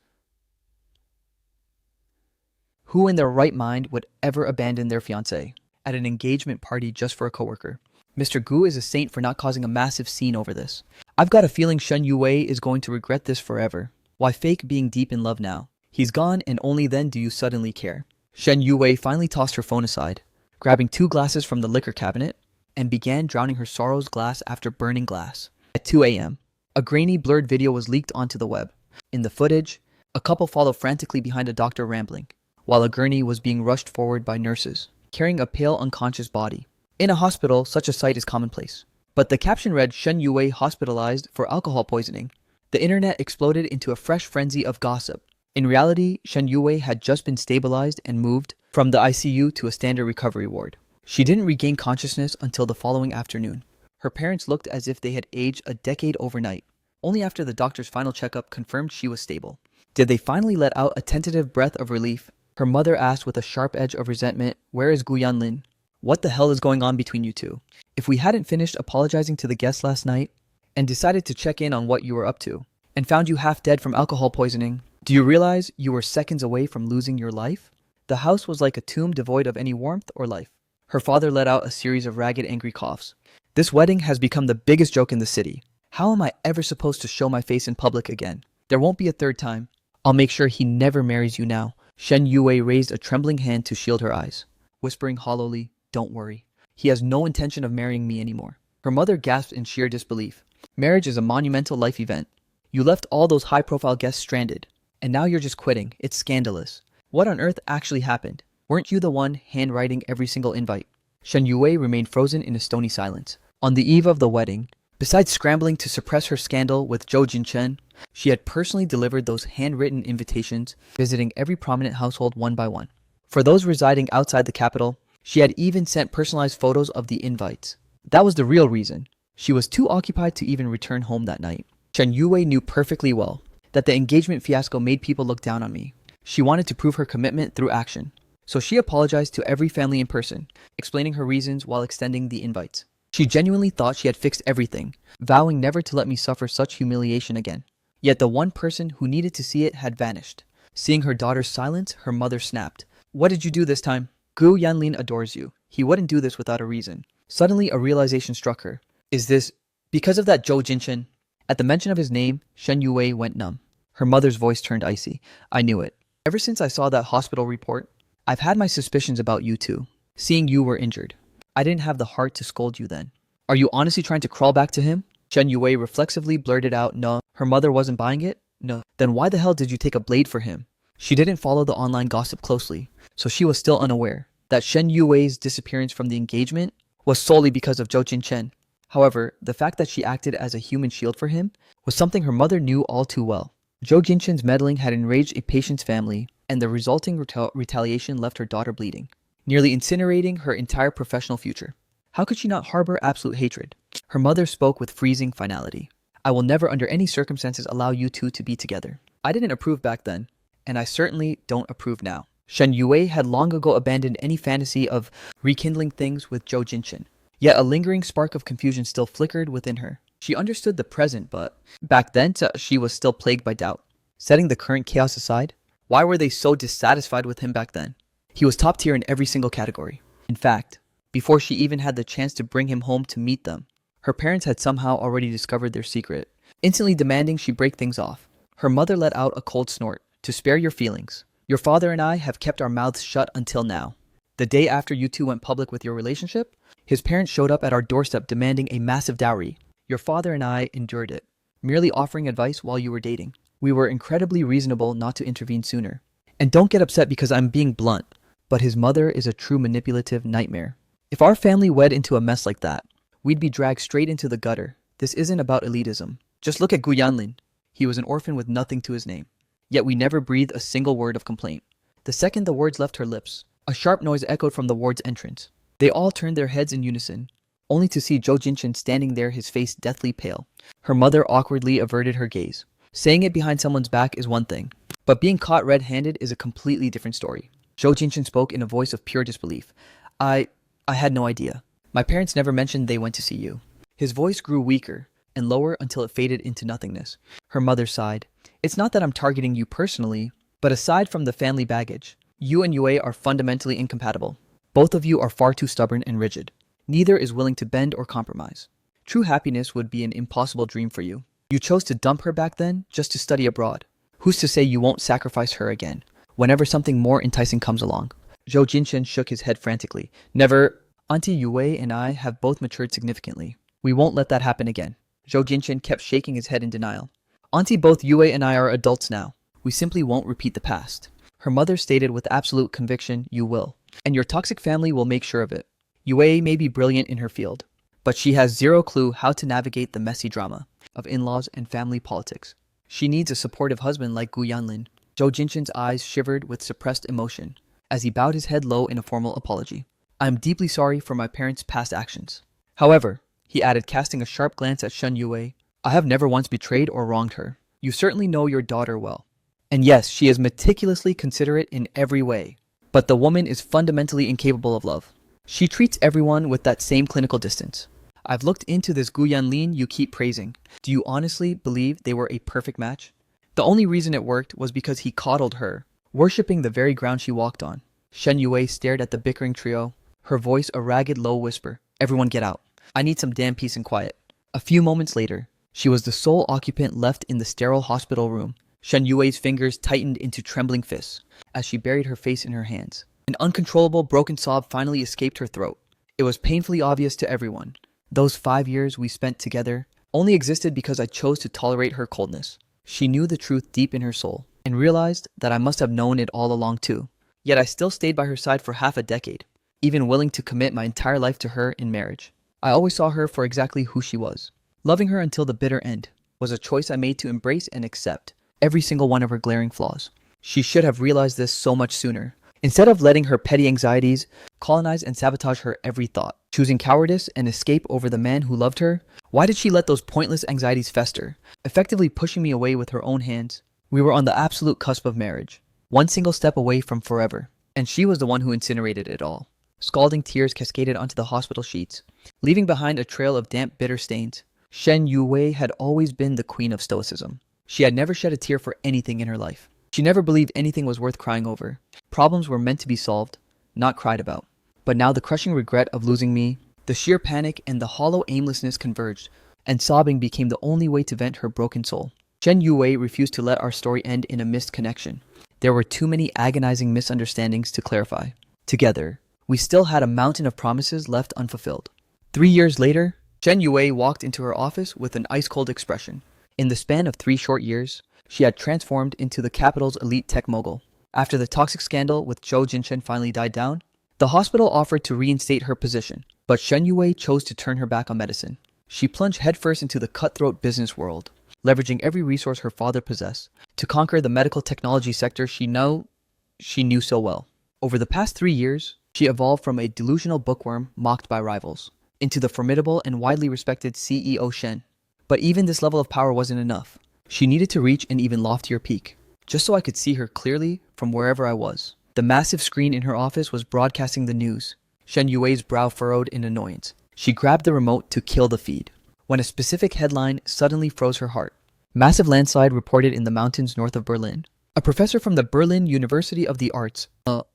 Who in their right mind would ever abandon their fiancé at an engagement party just for a coworker? Mr. Gu is a saint for not causing a massive scene over this. I've got a feeling Shen Yue is going to regret this forever. Why fake being deep in love now? He's gone and only then do you suddenly care. Shen Yue finally tossed her phone aside, grabbing 2 glasses from the liquor cabinet, and began drowning her sorrow's glass after burning glass. At 2 a.m., a grainy, blurred video was leaked onto the web. In the footage, a couple followed frantically behind a doctor rambling, while a gurney was being rushed forward by nurses, carrying a pale, unconscious body. In a hospital, such a sight is commonplace. But the caption read Shen Yue hospitalized for alcohol poisoning. The internet exploded into a fresh frenzy of gossip. In reality, Shen Yue had just been stabilized and moved from the ICU to a standard recovery ward. She didn't regain consciousness until the following afternoon. Her parents looked as if they had aged a decade overnight. Only after the doctor's final checkup confirmed she was stable did they finally let out a tentative breath of relief. Her mother asked with a sharp edge of resentment, "Where is Guan Lin? What the hell is going on between you two? If we hadn't finished apologizing to the guests last night and decided to check in on what you were up to and found you half dead from alcohol poisoning, do you realize you were seconds away from losing your life?" The house was like a tomb devoid of any warmth or life. Her father let out a series of ragged, angry coughs. "This wedding has become the biggest joke in the city. How am I ever supposed to show my face in public again? There won't be a third time. I'll make sure he never marries you now." Shen Yue raised a trembling hand to shield her eyes, whispering hollowly, "Don't worry. He has no intention of marrying me anymore." Her mother gasped in sheer disbelief. "Marriage is a monumental life event. You left all those high-profile guests stranded, and now you're just quitting. It's scandalous. What on earth actually happened? Weren't you the one handwriting every single invite?" Shen Yue remained frozen in a stony silence. On the eve of the wedding, besides scrambling to suppress her scandal with Zhou Jinchen, she had personally delivered those handwritten invitations, visiting every prominent household one by one. For those residing outside the capital, she had even sent personalized photos of the invites. That was the real reason. She was too occupied to even return home that night. Shen Yue knew perfectly well that the engagement fiasco made people look down on me. She wanted to prove her commitment through action. So she apologized to every family in person, explaining her reasons while extending the invites. She genuinely thought she had fixed everything, vowing never to let me suffer such humiliation again. Yet the one person who needed to see it had vanished. Seeing her daughter's silence, her mother snapped. "What did you do this time? Guan Lin adores you. He wouldn't do this without a reason." Suddenly, a realization struck her. "Is this because of that Zhou Jinchen?" At the mention of his name, Shen Yue went numb. Her mother's voice turned icy. "I knew it. Ever since I saw that hospital report, I've had my suspicions about you two. Seeing you were injured, I didn't have the heart to scold you then." "Are you honestly trying to crawl back to him?" Shen Yue reflexively blurted out, "No." Her mother wasn't buying it? "No." "Then why the hell did you take a blade for him?" She didn't follow the online gossip closely, so she was still unaware that Shen Yue's disappearance from the engagement was solely because of Zhou Jinchen. However, the fact that she acted as a human shield for him was something her mother knew all too well. Zhou Jinchen's meddling had enraged a patient's family, and the resulting retaliation left her daughter bleeding, nearly incinerating her entire professional future. How could she not harbor absolute hatred? Her mother spoke with freezing finality. "I will never under any circumstances allow you two to be together. I didn't approve back then, and I certainly don't approve now." Shen Yue had long ago abandoned any fantasy of rekindling things with Zhou Jinchen. Yet a lingering spark of confusion still flickered within her. She understood the present, but back then she was still plagued by doubt. Setting the current chaos aside, why were they so dissatisfied with him back then? He was top tier in every single category. In fact, before she even had the chance to bring him home to meet them, her parents had somehow already discovered their secret, instantly demanding she break things off. Her mother let out a cold snort. "To spare your feelings, your father and I have kept our mouths shut until now. The day after you two went public with your relationship, his parents showed up at our doorstep demanding a massive dowry. Your father and I endured it, merely offering advice while you were dating. We were incredibly reasonable not to intervene sooner. And don't get upset because I'm being blunt, but his mother is a true manipulative nightmare. If our family wed into a mess like that, we'd be dragged straight into the gutter. This isn't about elitism. Just look at Guan Lin. He was an orphan with nothing to his name. Yet we never breathed a single word of complaint. The second the words left her lips, a sharp noise echoed from the ward's entrance. They all turned their heads in unison, only to see Zhou Jinshan standing there, his face deathly pale. Her mother awkwardly averted her gaze. Saying it behind someone's back is one thing, but being caught red-handed is a completely different story. Zhou Jinshan spoke in a voice of pure disbelief. I had no idea. My parents never mentioned they went to see you. His voice grew weaker and lower until it faded into nothingness. Her mother sighed. It's not that I'm targeting you personally, but aside from the family baggage, you and Yue are fundamentally incompatible. Both of you are far too stubborn and rigid. Neither is willing to bend or compromise. True happiness would be an impossible dream for you. You chose to dump her back then just to study abroad. Who's to say you won't sacrifice her again whenever something more enticing comes along? Zhou Jinshan shook his head frantically. Never. Auntie Yue and I have both matured significantly. We won't let that happen again. Zhou Jinshan kept shaking his head in denial. Auntie, both Yue and I are adults now. We simply won't repeat the past. Her mother stated with absolute conviction, you will. And your toxic family will make sure of it. Yue may be brilliant in her field, but she has zero clue how to navigate the messy drama of in-laws and family politics. She needs a supportive husband like Guan Lin. Zhou Jinshan's eyes shivered with suppressed emotion as he bowed his head low in a formal apology. I am deeply sorry for my parents' past actions. However, he added, casting a sharp glance at Shen Yue, I have never once betrayed or wronged her. You certainly know your daughter well. And yes, she is meticulously considerate in every way. But the woman is fundamentally incapable of love. She treats everyone with that same clinical distance. I've looked into this Guan Lin you keep praising. Do you honestly believe they were a perfect match? The only reason it worked was because he coddled her, worshipping the very ground she walked on. Shen Yue stared at the bickering trio, her voice a ragged low whisper. Everyone get out. I need some damn peace and quiet. A few moments later, she was the sole occupant left in the sterile hospital room. Shen Yue's fingers tightened into trembling fists as she buried her face in her hands. An uncontrollable broken sob finally escaped her throat. It was painfully obvious to everyone. Those 5 years we spent together only existed because I chose to tolerate her coldness. She knew the truth deep in her soul and realized that I must have known it all along too. Yet I still stayed by her side for half a decade, even willing to commit my entire life to her in marriage. I always saw her for exactly who she was. Loving her until the bitter end was a choice I made to embrace and accept every single one of her glaring flaws. She should have realized this so much sooner. Instead of letting her petty anxieties colonize and sabotage her every thought, choosing cowardice and escape over the man who loved her, why did she let those pointless anxieties fester, effectively pushing me away with her own hands? We were on the absolute cusp of marriage, one single step away from forever, and she was the one who incinerated it all. Scalding tears cascaded onto the hospital sheets, leaving behind a trail of damp, bitter stains. Shen Yue had always been the queen of stoicism. She had never shed a tear for anything in her life. She never believed anything was worth crying over. Problems were meant to be solved, not cried about. But now the crushing regret of losing me, the sheer panic and the hollow aimlessness converged, and sobbing became the only way to vent her broken soul. Shen Yue refused to let our story end in a missed connection. There were too many agonizing misunderstandings to clarify. Together, we still had a mountain of promises left unfulfilled. 3 years later, Shen Yue walked into her office with an ice-cold expression. In the span of 3 short years, she had transformed into the capital's elite tech mogul. After the toxic scandal with Zhou Jinshan finally died down, the hospital offered to reinstate her position, but Shen Yue chose to turn her back on medicine. She plunged headfirst into the cutthroat business world, leveraging every resource her father possessed to conquer the medical technology sector she knew so well. Over the past 3 years, she evolved from a delusional bookworm mocked by rivals into the formidable and widely respected CEO Shen. But even this level of power wasn't enough. She needed to reach an even loftier peak, just so I could see her clearly from wherever I was. The massive screen in her office was broadcasting the news. Shen Yue's brow furrowed in annoyance. She grabbed the remote to kill the feed, when a specific headline suddenly froze her heart. Massive landslide reported in the mountains north of Berlin. A professor from the Berlin University of the Arts,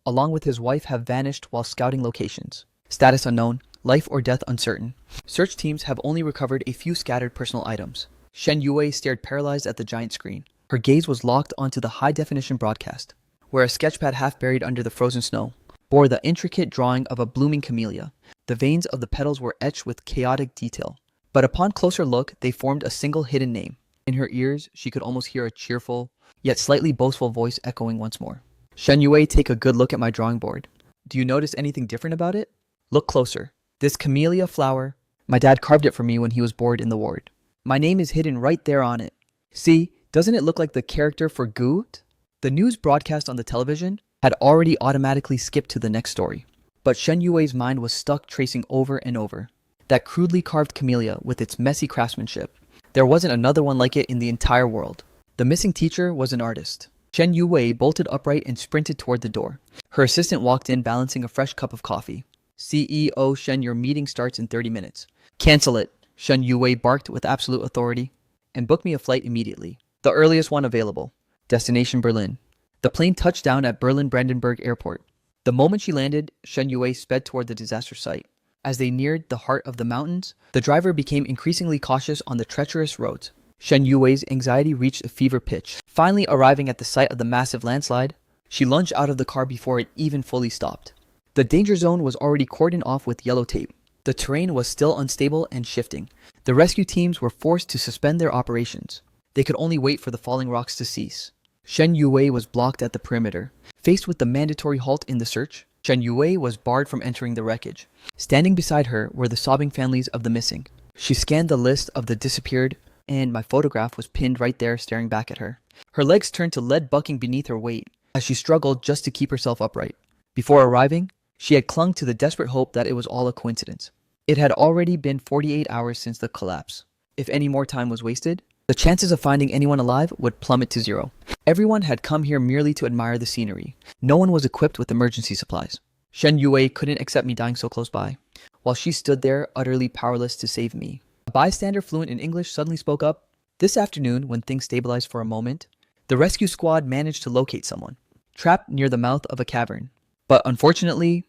along with his wife, have vanished while scouting locations. Status unknown, life or death uncertain. Search teams have only recovered a few scattered personal items. Shen Yue stared paralyzed at the giant screen. Her gaze was locked onto the high-definition broadcast, where a sketchpad half buried under the frozen snow bore the intricate drawing of a blooming camellia. The veins of the petals were etched with chaotic detail, but upon closer look, they formed a single hidden name. In her ears, she could almost hear a cheerful, yet slightly boastful voice echoing once more. Shen Yue, take a good look at my drawing board. Do you notice anything different about it? Look closer. This camellia flower, my dad carved it for me when he was bored in the ward. My name is hidden right there on it. See, doesn't it look like the character for Gu? The news broadcast on the television had already automatically skipped to the next story. But Shen Yui's mind was stuck tracing over and over. That crudely carved camellia with its messy craftsmanship. There wasn't another one like it in the entire world. The missing teacher was an artist. Shen Yue bolted upright and sprinted toward the door. Her assistant walked in balancing a fresh cup of coffee. CEO Shen, your meeting starts in 30 minutes. Cancel it, Shen Yue barked with absolute authority. And book me a flight immediately. The earliest one available. Destination Berlin. The plane touched down at Berlin-Brandenburg Airport. The moment she landed, Shen Yue sped toward the disaster site. As they neared the heart of the mountains, the driver became increasingly cautious on the treacherous roads. Shen Yue's anxiety reached a fever pitch. Finally arriving at the site of the massive landslide, she lunged out of the car before it even fully stopped. The danger zone was already cordoned off with yellow tape. The terrain was still unstable and shifting. The rescue teams were forced to suspend their operations. They could only wait for the falling rocks to cease. Shen Yue was blocked at the perimeter. Faced with the mandatory halt in the search, Shen Yue was barred from entering the wreckage. Standing beside her were the sobbing families of the missing. She scanned the list of the disappeared, and my photograph was pinned right there staring back at her. Her legs turned to lead bucking beneath her weight as she struggled just to keep herself upright. Before arriving, she had clung to the desperate hope that it was all a coincidence. It had already been 48 hours since the collapse. If any more time was wasted, the chances of finding anyone alive would plummet to zero. Everyone had come here merely to admire the scenery. No one was equipped with emergency supplies. Shen Yue couldn't accept me dying so close by, while she stood there utterly powerless to save me. A bystander fluent in English suddenly spoke up. This afternoon, when things stabilized for a moment, the rescue squad managed to locate someone, trapped near the mouth of a cavern. But unfortunately,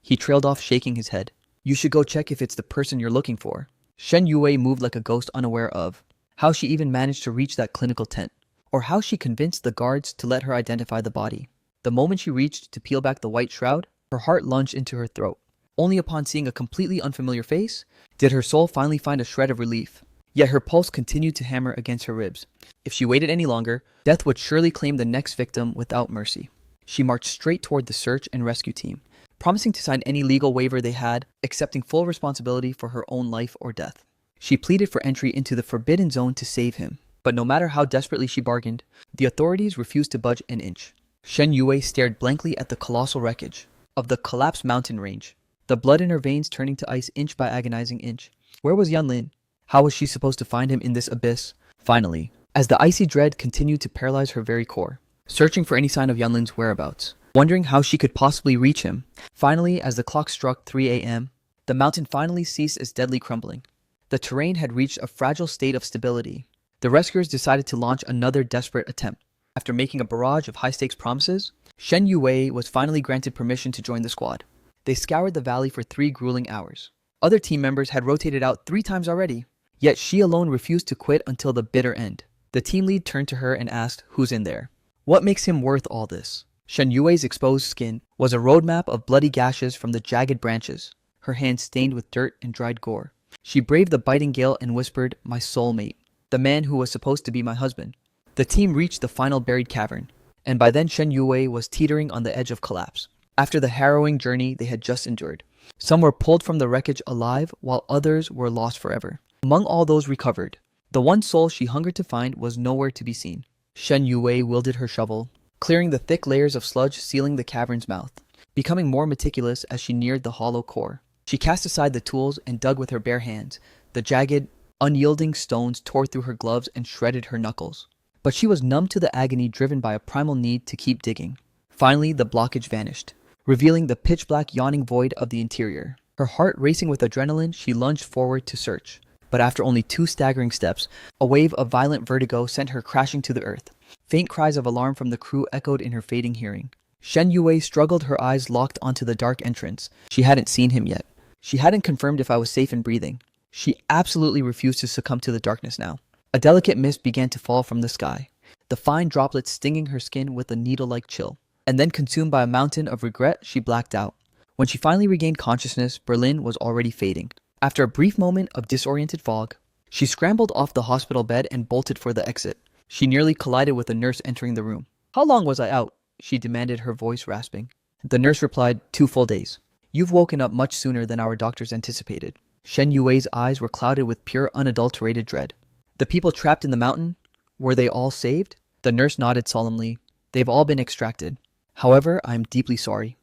he trailed off shaking his head. You should go check if it's the person you're looking for. Shen Yue moved like a ghost, unaware of how she even managed to reach that clinical tent, or how she convinced the guards to let her identify the body. The moment she reached to peel back the white shroud, her heart lunged into her throat. Only upon seeing a completely unfamiliar face did her soul finally find a shred of relief. Yet her pulse continued to hammer against her ribs. If she waited any longer, death would surely claim the next victim without mercy. She marched straight toward the search and rescue team, promising to sign any legal waiver they had, accepting full responsibility for her own life or death. She pleaded for entry into the forbidden zone to save him. But no matter how desperately she bargained, the authorities refused to budge an inch. Shen Yue stared blankly at the colossal wreckage of the collapsed mountain range, the blood in her veins turning to ice inch by agonizing inch. Where was Guan Lin? How was she supposed to find him in this abyss? Finally, as the icy dread continued to paralyze her very core, searching for any sign of Guan Lin's whereabouts, wondering how she could possibly reach him. Finally, as the clock struck 3 a.m., the mountain finally ceased its deadly crumbling. The terrain had reached a fragile state of stability. The rescuers decided to launch another desperate attempt. After making a barrage of high-stakes promises, Shen Yue was finally granted permission to join the squad. They scoured the valley for 3 grueling hours. Other team members had rotated out 3 times already, yet she alone refused to quit until the bitter end. The team lead turned to her and asked, "Who's in there? What makes him worth all this?" Shen Yue's exposed skin was a roadmap of bloody gashes from the jagged branches, her hands stained with dirt and dried gore. She braved the biting gale and whispered, "My soulmate, the man who was supposed to be my husband." The team reached the final buried cavern, and by then Shen Yue was teetering on the edge of collapse. After the harrowing journey they had just endured, some were pulled from the wreckage alive, while others were lost forever. Among all those recovered, the one soul she hungered to find was nowhere to be seen. Shen Yue wielded her shovel, clearing the thick layers of sludge sealing the cavern's mouth, becoming more meticulous as she neared the hollow core. She cast aside the tools and dug with her bare hands. The jagged, unyielding stones tore through her gloves and shredded her knuckles. But she was numb to the agony driven by a primal need to keep digging. Finally, the blockage vanished, revealing the pitch-black yawning void of the interior. Her heart racing with adrenaline, she lunged forward to search. But after only 2 staggering steps, a wave of violent vertigo sent her crashing to the earth. Faint cries of alarm from the crew echoed in her fading hearing. Shen Yue struggled, her eyes locked onto the dark entrance. She hadn't seen him yet. She hadn't confirmed if I was safe and breathing. She absolutely refused to succumb to the darkness now. A delicate mist began to fall from the sky, the fine droplets stinging her skin with a needle-like chill. And then, consumed by a mountain of regret, she blacked out. When she finally regained consciousness, Berlin was already fading. After a brief moment of disoriented fog, she scrambled off the hospital bed and bolted for the exit. She nearly collided with a nurse entering the room. "How long was I out?" she demanded, her voice rasping. The nurse replied, 2 full days. "You've woken up much sooner than our doctors anticipated." Shen Yue's eyes were clouded with pure, unadulterated dread. The people trapped in the mountain, were they all saved? The nurse nodded solemnly. They've all been extracted. However, I am deeply sorry.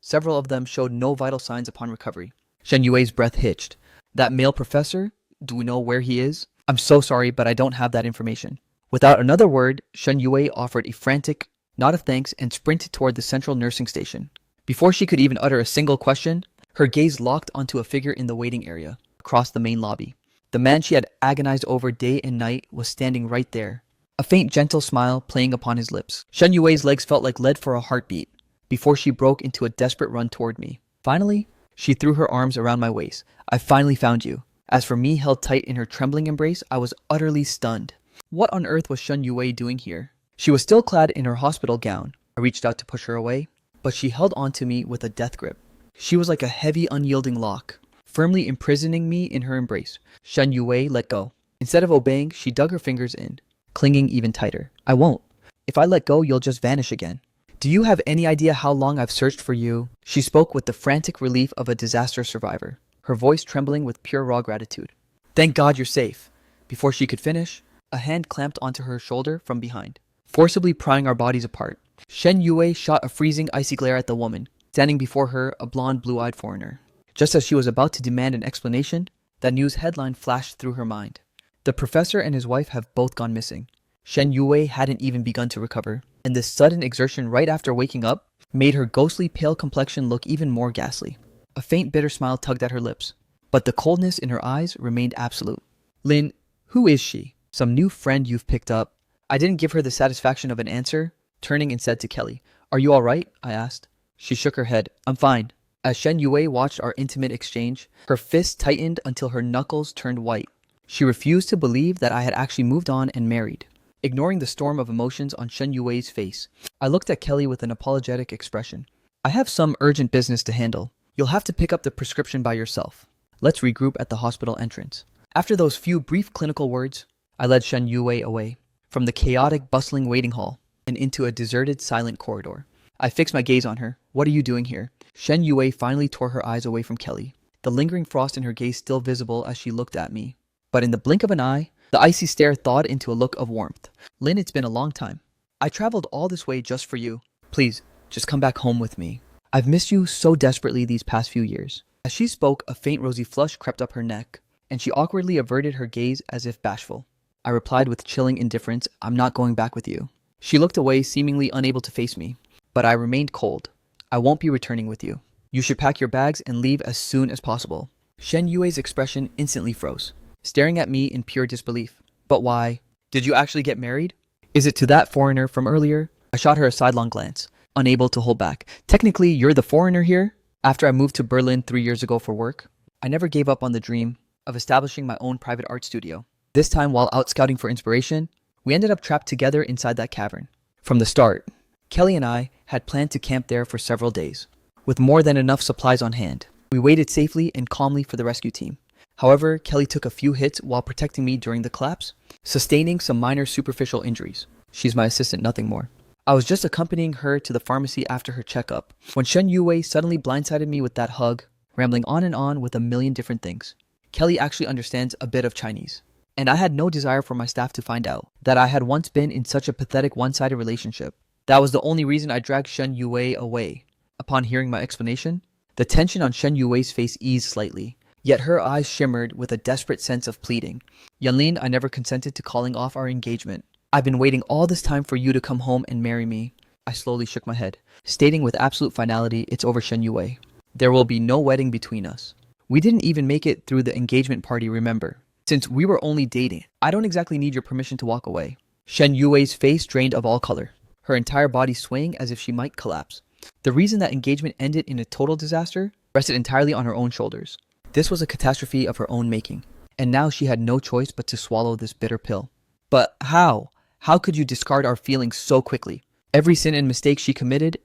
Several of them showed no vital signs upon recovery. Shen Yui's breath hitched. That male professor? Do we know where he is? I'm so sorry, but I don't have that information. Without another word, Shen Yue offered a frantic nod of thanks and sprinted toward the central nursing station. Before she could even utter a single question, her gaze locked onto a figure in the waiting area, across the main lobby. The man she had agonized over day and night was standing right there, a faint gentle smile playing upon his lips. Shen Yue's legs felt like lead for a heartbeat, before she broke into a desperate run toward me. Finally, she threw her arms around my waist. I finally found you. As for me, held tight in her trembling embrace, I was utterly stunned. What on earth was Shen Yue doing here? She was still clad in her hospital gown. I reached out to push her away, but she held onto me with a death grip. She was like a heavy, unyielding lock, firmly imprisoning me in her embrace. Shen Yue let go. Instead of obeying, she dug her fingers in, clinging even tighter. I won't. If I let go, you'll just vanish again. Do you have any idea how long I've searched for you? She spoke with the frantic relief of a disaster survivor, her voice trembling with pure raw gratitude. Thank God you're safe. Before she could finish, a hand clamped onto her shoulder from behind, forcibly prying our bodies apart. Shen Yue shot a freezing, icy glare at the woman, standing before her, a blonde, blue-eyed foreigner. Just as she was about to demand an explanation, that news headline flashed through her mind. The professor and his wife have both gone missing. Shen Yue hadn't even begun to recover, and this sudden exertion right after waking up made her ghostly pale complexion look even more ghastly. A faint bitter smile tugged at her lips, but the coldness in her eyes remained absolute. Lin, who is she? Some new friend you've picked up? I didn't give her the satisfaction of an answer, turning instead to Kelly. Are you all right? I asked. She shook her head. I'm fine. As Shen Yue watched our intimate exchange, her fists tightened until her knuckles turned white. She refused to believe that I had actually moved on and married. Ignoring the storm of emotions on Shen Yue's face, I looked at Kelly with an apologetic expression. I have some urgent business to handle. You'll have to pick up the prescription by yourself. Let's regroup at the hospital entrance. After those few brief clinical words, I led Shen Yue away from the chaotic, bustling waiting hall and into a deserted, silent corridor. I fixed my gaze on her. What are you doing here? Shen Yue finally tore her eyes away from Kelly, the lingering frost in her gaze still visible as she looked at me. But in the blink of an eye, the icy stare thawed into a look of warmth. Lin, it's been a long time. I traveled all this way just for you. Please, just come back home with me. I've missed you so desperately these past few years. As she spoke, a faint rosy flush crept up her neck, and she awkwardly averted her gaze as if bashful. I replied with chilling indifference, I'm not going back with you. She looked away, seemingly unable to face me, but I remained cold. I won't be returning with you. You should pack your bags and leave as soon as possible. Shen Yue's expression instantly froze, staring at me in pure disbelief. But why? Did you actually get married? Is it to that foreigner from earlier? I shot her a sidelong glance, unable to hold back. Technically, you're the foreigner here? After I moved to Berlin 3 years ago for work, I never gave up on the dream of establishing my own private art studio. This time, while out scouting for inspiration, we ended up trapped together inside that cavern. From the start, Kelly and I had planned to camp there for several days, with more than enough supplies on hand. We waited safely and calmly for the rescue team. However, Kelly took a few hits while protecting me during the collapse, sustaining some minor superficial injuries. She's my assistant, nothing more. I was just accompanying her to the pharmacy after her checkup, when Shen Yue suddenly blindsided me with that hug, rambling on and on with a million different things. Kelly actually understands a bit of Chinese, and I had no desire for my staff to find out that I had once been in such a pathetic one-sided relationship. That was the only reason I dragged Shen Yue away. Upon hearing my explanation, the tension on Shen Yue's face eased slightly, yet her eyes shimmered with a desperate sense of pleading. Yanlin, I never consented to calling off our engagement. I've been waiting all this time for you to come home and marry me. I slowly shook my head, stating with absolute finality, it's over, Shen Yue. There will be no wedding between us. We didn't even make it through the engagement party, remember? Since we were only dating, I don't exactly need your permission to walk away. Shen Yue's face drained of all color, her entire body swaying as if she might collapse. The reason that engagement ended in a total disaster rested entirely on her own shoulders. This was a catastrophe of her own making, and now she had no choice but to swallow this bitter pill. But how? How could you discard our feelings so quickly? Every sin and mistake she committed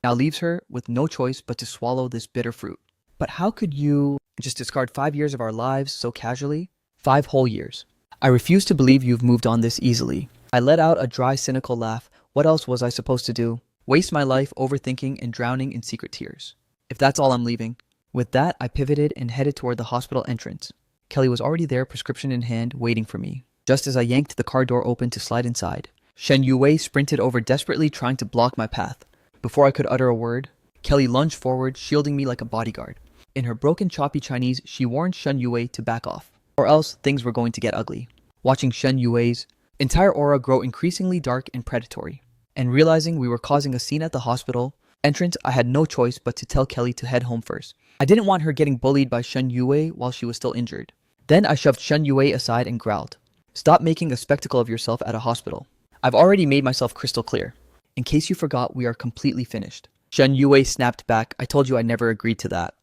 now leaves her with no choice but to swallow this bitter fruit. But how could you just discard 5 years of our lives so casually? 5 whole years. I refuse to believe you've moved on this easily. I let out a dry, cynical laugh. What else was I supposed to do? Waste my life overthinking and drowning in secret tears? If that's all, I'm leaving. With that, I pivoted and headed toward the hospital entrance. Kelly was already there, prescription in hand, waiting for me. Just as I yanked the car door open to slide inside, Shen Yue sprinted over, desperately trying to block my path. Before I could utter a word, Kelly lunged forward, shielding me like a bodyguard. In her broken, choppy Chinese, she warned Shen Yue to back off, or else things were going to get ugly. Watching Shen Yue's entire aura grow increasingly dark and predatory, and realizing we were causing a scene at the hospital entrance, I had no choice but to tell Kelly to head home first. I didn't want her getting bullied by Shen Yue while she was still injured. Then I shoved Shen Yue aside and growled, "Stop making a spectacle of yourself at a hospital. I've already made myself crystal clear. In case you forgot, we are completely finished." Shen Yue snapped back, "I told you I never agreed to that.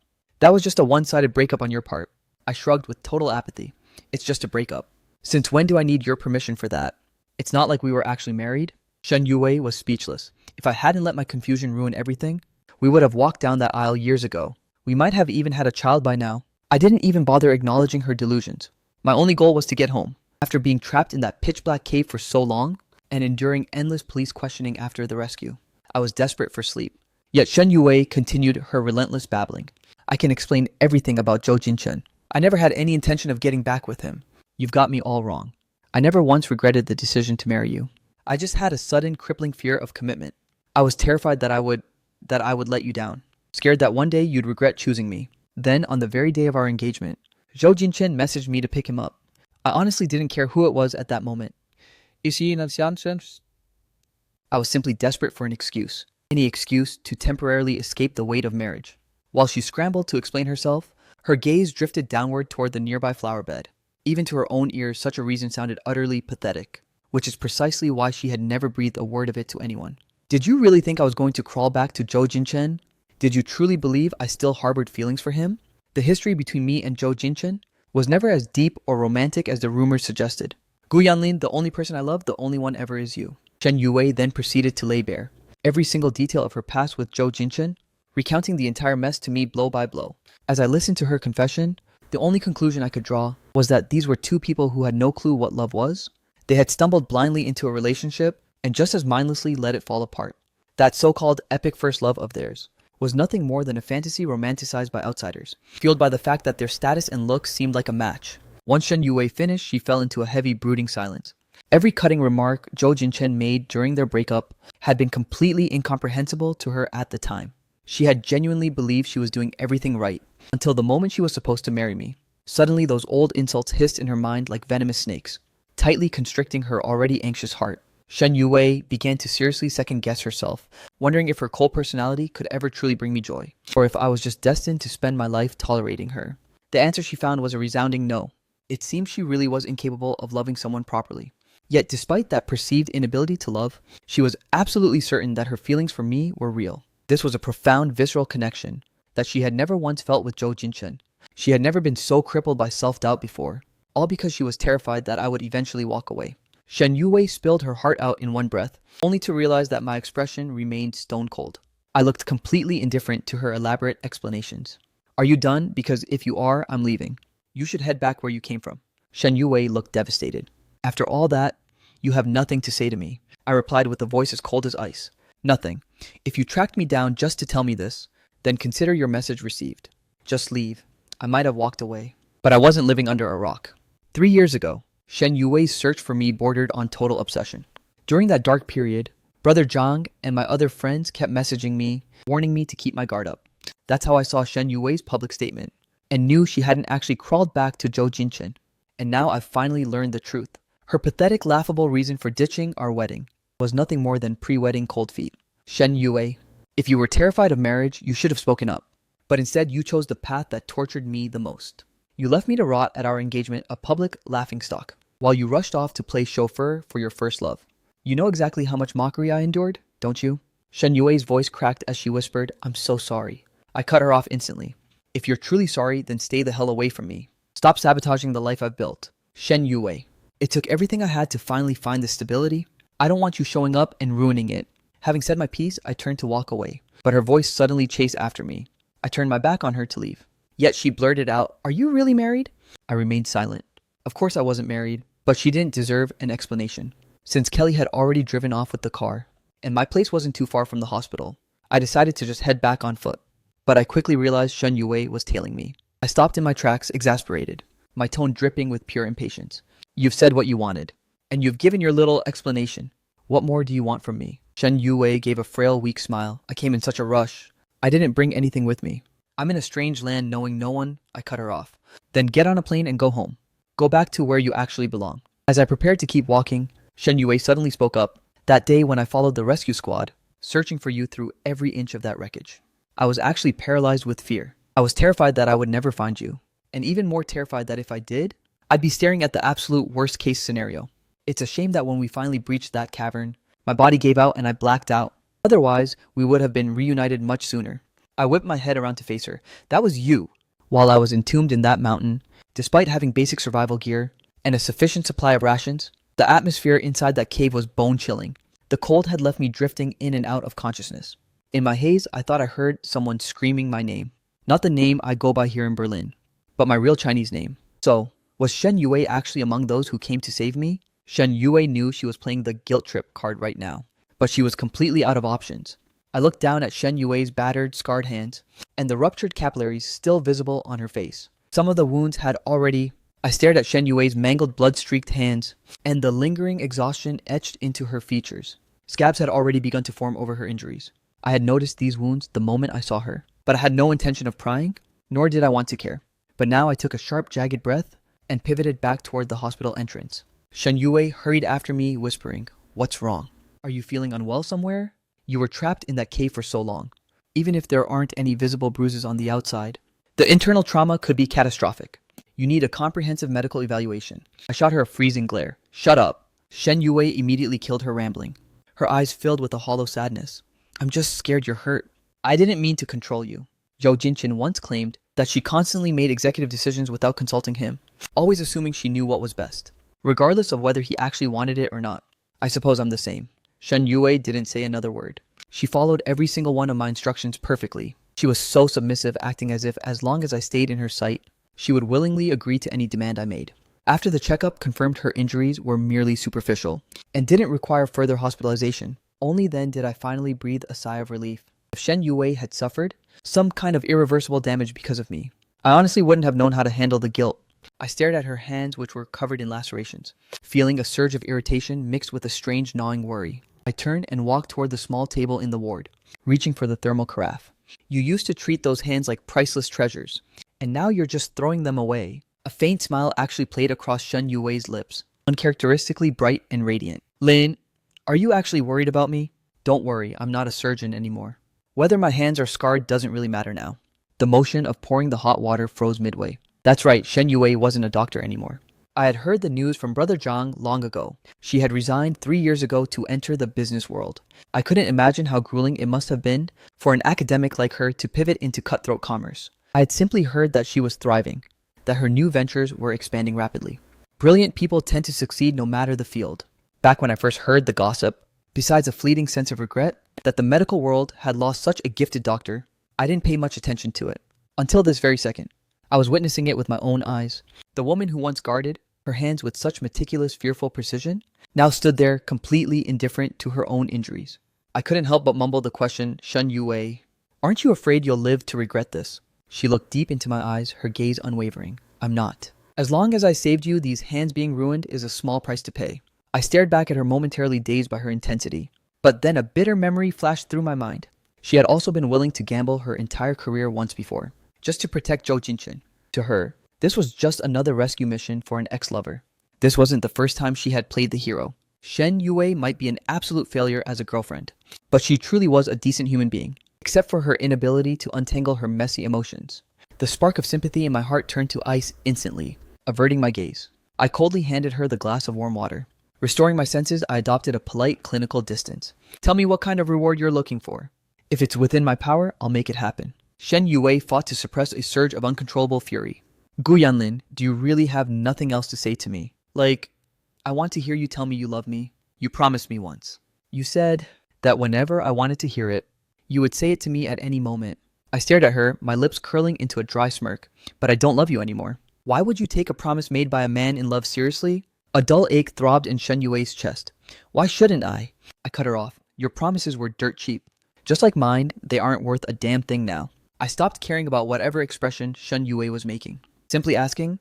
That was just a one-sided breakup on your part." I shrugged with total apathy. "It's just a breakup. Since when do I need your permission for that? It's not like we were actually married." Shen Yue was speechless. If I hadn't let my confusion ruin everything, we would have walked down that aisle years ago. We might have even had a child by now. I didn't even bother acknowledging her delusions. My only goal was to get home. After being trapped in that pitch-black cave for so long, and enduring endless police questioning after the rescue, I was desperate for sleep. Yet Shen Yue continued her relentless babbling. "I can explain everything about Zhou Jinchen. I never had any intention of getting back with him. You've got me all wrong. I never once regretted the decision to marry you. I just had a sudden, crippling fear of commitment. I was terrified that I would let you down. Scared that one day you'd regret choosing me." Then, on the very day of our engagement, Zhou Jinchen messaged me to pick him up. I honestly didn't care who it was at that moment. I was simply desperate for an excuse. Any excuse to temporarily escape the weight of marriage. While she scrambled to explain herself, her gaze drifted downward toward the nearby flower bed. Even to her own ears, such a reason sounded utterly pathetic, which is precisely why she had never breathed a word of it to anyone. "Did you really think I was going to crawl back to Zhou Jinchen? Did you truly believe I still harbored feelings for him? The history between me and Zhou Jinchen was never as deep or romantic as the rumors suggested. Guan Lin, the only person I love, the only one ever is you." Shen Yue then proceeded to lay bare every single detail of her past with Zhou Jinchen, recounting the entire mess to me blow by blow. As I listened to her confession, the only conclusion I could draw was that these were two people who had no clue what love was. They had stumbled blindly into a relationship and just as mindlessly let it fall apart. That so-called epic first love of theirs was nothing more than a fantasy romanticized by outsiders, fueled by the fact that their status and looks seemed like a match. Once Shen Yue finished, she fell into a heavy, brooding silence. Every cutting remark Zhou Jinchen made during their breakup had been completely incomprehensible to her at the time. She had genuinely believed she was doing everything right, until the moment she was supposed to marry me. Suddenly, those old insults hissed in her mind like venomous snakes, tightly constricting her already anxious heart. Shen Yue began to seriously second-guess herself, wondering if her cold personality could ever truly bring me joy, or if I was just destined to spend my life tolerating her. The answer she found was a resounding no. It seemed she really was incapable of loving someone properly. Yet despite that perceived inability to love, she was absolutely certain that her feelings for me were real. This was a profound, visceral connection that she had never once felt with Zhou Jinchen. She had never been so crippled by self-doubt before, all because she was terrified that I would eventually walk away. Shen Yue spilled her heart out in one breath, only to realize that my expression remained stone cold. I looked completely indifferent to her elaborate explanations. "Are you done? Because if you are, I'm leaving. You should head back where you came from." Shen Yue looked devastated. "After all that, you have nothing to say to me," I replied with a voice as cold as ice. "Nothing. If you tracked me down just to tell me this, then consider your message received. Just leave." I might have walked away, but I wasn't living under a rock. 3 years ago, Shen Yue's search for me bordered on total obsession. During that dark period, Brother Zhang and my other friends kept messaging me, warning me to keep my guard up. That's how I saw Shen Yue's public statement, and knew she hadn't actually crawled back to Zhou Jinchen. And now I've finally learned the truth. Her pathetic, laughable reason for ditching our wedding was nothing more than pre-wedding cold feet. Shen Yue, if you were terrified of marriage, you should have spoken up. But instead, you chose the path that tortured me the most. You left me to rot at our engagement, a public laughingstock, while you rushed off to play chauffeur for your first love. You know exactly how much mockery I endured, don't you? Shen Yue's voice cracked as she whispered, "I'm so sorry." I cut her off instantly. "If you're truly sorry, then stay the hell away from me. Stop sabotaging the life I've built." Shen Yue, it took everything I had to finally find this stability. I don't want you showing up and ruining it. Having said my piece, I turned to walk away, but her voice suddenly chased after me. I turned my back on her to leave. Yet she blurted out, "Are you really married?" I remained silent. Of course I wasn't married, but she didn't deserve an explanation. Since Kelly had already driven off with the car, and my place wasn't too far from the hospital, I decided to just head back on foot. But I quickly realized Shen Yue was tailing me. I stopped in my tracks, exasperated. my tone dripping with pure impatience. You've said what you wanted, and you've given your little explanation. What more do you want from me? Shen Yue gave a frail, weak smile. I came in such a rush. I didn't bring anything with me. I'm in a strange land knowing no one. I cut her off. Then get on a plane and go home. Go back to where you actually belong. As I prepared to keep walking, Shen Yue suddenly spoke up. That day when I followed the rescue squad, searching for you through every inch of that wreckage, I was actually paralyzed with fear. I was terrified that I would never find you, and even more terrified that if I did, I'd be staring at the absolute worst case scenario. It's a shame that when we finally breached that cavern, my body gave out and I blacked out. Otherwise, we would have been reunited much sooner. I whipped my head around to face her. That was you. While I was entombed in that mountain, despite having basic survival gear and a sufficient supply of rations, the atmosphere inside that cave was bone-chilling. The cold had left me drifting in and out of consciousness. In my haze, I thought I heard someone screaming my name. Not the name I go by here in Berlin, but my real Chinese name. So, was Shen Yue actually among those who came to save me? Shen Yue knew she was playing the guilt trip card right now, but she was completely out of options. I looked down at Shen Yue's battered, scarred hands, and the ruptured capillaries still visible on her face. Some of the wounds had already... I stared at Shen Yue's mangled, blood-streaked hands, and the lingering exhaustion etched into her features. Scabs had already begun to form over her injuries. I had noticed these wounds the moment I saw her, but I had no intention of prying, nor did I want to care. But now I took a sharp, jagged breath and pivoted back toward the hospital entrance. Shen Yue hurried after me, whispering, "What's wrong? Are you feeling unwell somewhere? You were trapped in that cave for so long. Even if there aren't any visible bruises on the outside, the internal trauma could be catastrophic. You need a comprehensive medical evaluation." I shot her a freezing glare. "Shut up." Shen Yue immediately killed her rambling. Her eyes filled with a hollow sadness. "I'm just scared you're hurt. I didn't mean to control you." Zhou Jinchen once claimed that she constantly made executive decisions without consulting him, always assuming she knew what was best, regardless of whether he actually wanted it or not. I suppose I'm the same. Shen Yue didn't say another word. She followed every single one of my instructions perfectly. She was so submissive, acting as if as long as I stayed in her sight, she would willingly agree to any demand I made. After the checkup confirmed her injuries were merely superficial and didn't require further hospitalization, only then did I finally breathe a sigh of relief. If Shen Yue had suffered some kind of irreversible damage because of me, I honestly wouldn't have known how to handle the guilt. I stared at her hands, which were covered in lacerations, feeling a surge of irritation mixed with a strange gnawing worry. I turned and walked toward the small table in the ward, reaching for the thermal carafe. "You used to treat those hands like priceless treasures, and now you're just throwing them away." A faint smile actually played across Shen Yue's lips, uncharacteristically bright and radiant. "Lin, are you actually worried about me?" "Don't worry, I'm not a surgeon anymore. Whether my hands are scarred doesn't really matter now." The motion of pouring the hot water froze midway. That's right, Shen Yue wasn't a doctor anymore. I had heard the news from Brother Zhang long ago. She had resigned 3 years ago to enter the business world. I couldn't imagine how grueling it must have been for an academic like her to pivot into cutthroat commerce. I had simply heard that she was thriving, that her new ventures were expanding rapidly. Brilliant people tend to succeed no matter the field. Back when I first heard the gossip, besides a fleeting sense of regret that the medical world had lost such a gifted doctor, I didn't pay much attention to it. Until this very second. I was witnessing it with my own eyes. The woman who once guarded her hands with such meticulous, fearful precision now stood there completely indifferent to her own injuries. I couldn't help but mumble the question, "Shen Yue, aren't you afraid you'll live to regret this?" She looked deep into my eyes, her gaze unwavering. "I'm not. As long as I saved you, these hands being ruined is a small price to pay." I stared back at her, momentarily dazed by her intensity. But then a bitter memory flashed through my mind. She had also been willing to gamble her entire career once before, just to protect Zhou Jinchen. To her, this was just another rescue mission for an ex-lover. This wasn't the first time she had played the hero. Shen Yue might be an absolute failure as a girlfriend, but she truly was a decent human being, except for her inability to untangle her messy emotions. The spark of sympathy in my heart turned to ice instantly, averting my gaze. I coldly handed her the glass of warm water. Restoring my senses, I adopted a polite clinical distance. "Tell me what kind of reward you're looking for. If it's within my power, I'll make it happen." Shen Yue fought to suppress a surge of uncontrollable fury. "Guan Lin, do you really have nothing else to say to me? Like, I want to hear you tell me you love me. You promised me once. You said that whenever I wanted to hear it, you would say it to me at any moment." I stared at her, my lips curling into a dry smirk. "But I don't love you anymore. Why would you take a promise made by a man in love seriously?" A dull ache throbbed in Shen Yue's chest. "Why shouldn't I?" I cut her off. "Your promises were dirt cheap. Just like mine, they aren't worth a damn thing now." I stopped caring about whatever expression Shen Yue was making, simply asking,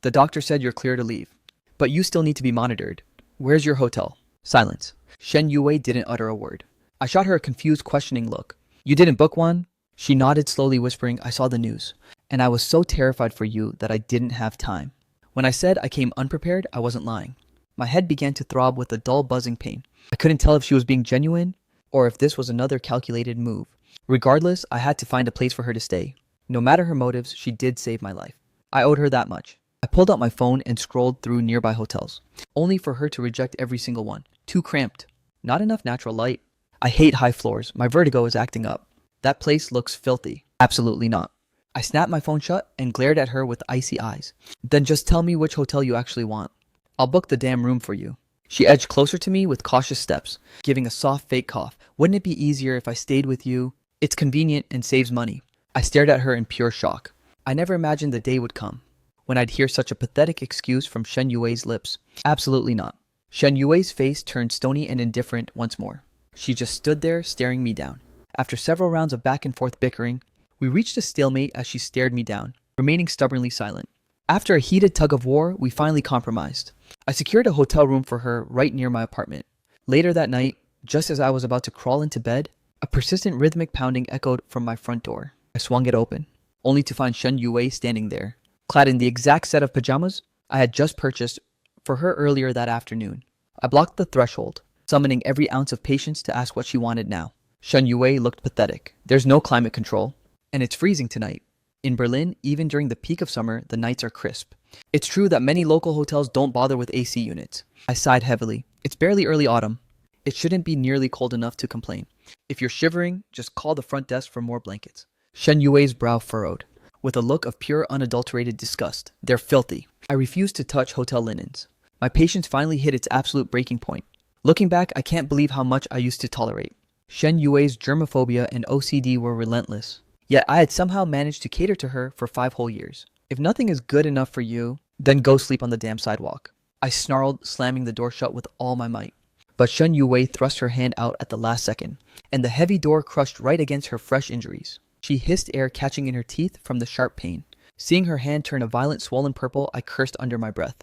The doctor said you're clear to leave. But you still need to be monitored. Where's your hotel? Silence. Shen Yue didn't utter a word. I shot her a confused, questioning look. You didn't book one? She nodded slowly, whispering, I saw the news. And I was so terrified for you that I didn't have time. When I said I came unprepared, I wasn't lying. My head began to throb with a dull buzzing pain. I couldn't tell if she was being genuine or if this was another calculated move. Regardless, I had to find a place for her to stay. No matter her motives, she did save my life. I owed her that much. I pulled out my phone and scrolled through nearby hotels, only for her to reject every single one. Too cramped. Not enough natural light. I hate high floors. My vertigo is acting up. That place looks filthy. Absolutely not. I snapped my phone shut and glared at her with icy eyes. Then just tell me which hotel you actually want. I'll book the damn room for you. She edged closer to me with cautious steps, giving a soft fake cough. Wouldn't it be easier if I stayed with you? It's convenient and saves money. I stared at her in pure shock. I never imagined the day would come when I'd hear such a pathetic excuse from Shen Yue's lips. Absolutely not. Shen Yue's face turned stony and indifferent once more. She just stood there staring me down. After several rounds of back and forth bickering, we reached a stalemate as she stared me down, remaining stubbornly silent. After a heated tug of war, we finally compromised. I secured a hotel room for her right near my apartment. Later that night, just as I was about to crawl into bed, a persistent rhythmic pounding echoed from my front door. I swung it open, only to find Shen Yue standing there, clad in the exact set of pajamas I had just purchased for her earlier that afternoon. I blocked the threshold, summoning every ounce of patience to ask what she wanted now. Shen Yue looked pathetic. There's no climate control, and it's freezing tonight. In Berlin, even during the peak of summer, the nights are crisp. It's true that many local hotels don't bother with AC units. I sighed heavily. It's barely early autumn. It shouldn't be nearly cold enough to complain. If you're shivering, just call the front desk for more blankets. Shen Yue's brow furrowed, with a look of pure unadulterated disgust. They're filthy. I refused to touch hotel linens. My patience finally hit its absolute breaking point. Looking back, I can't believe how much I used to tolerate. Shen Yue's germophobia and OCD were relentless. Yet I had somehow managed to cater to her for 5 whole years. If nothing is good enough for you, then go sleep on the damn sidewalk. I snarled, slamming the door shut with all my might. But Shen Yue thrust her hand out at the last second, and the heavy door crushed right against her fresh injuries. She hissed air catching in her teeth from the sharp pain. Seeing her hand turn a violent swollen purple, I cursed under my breath.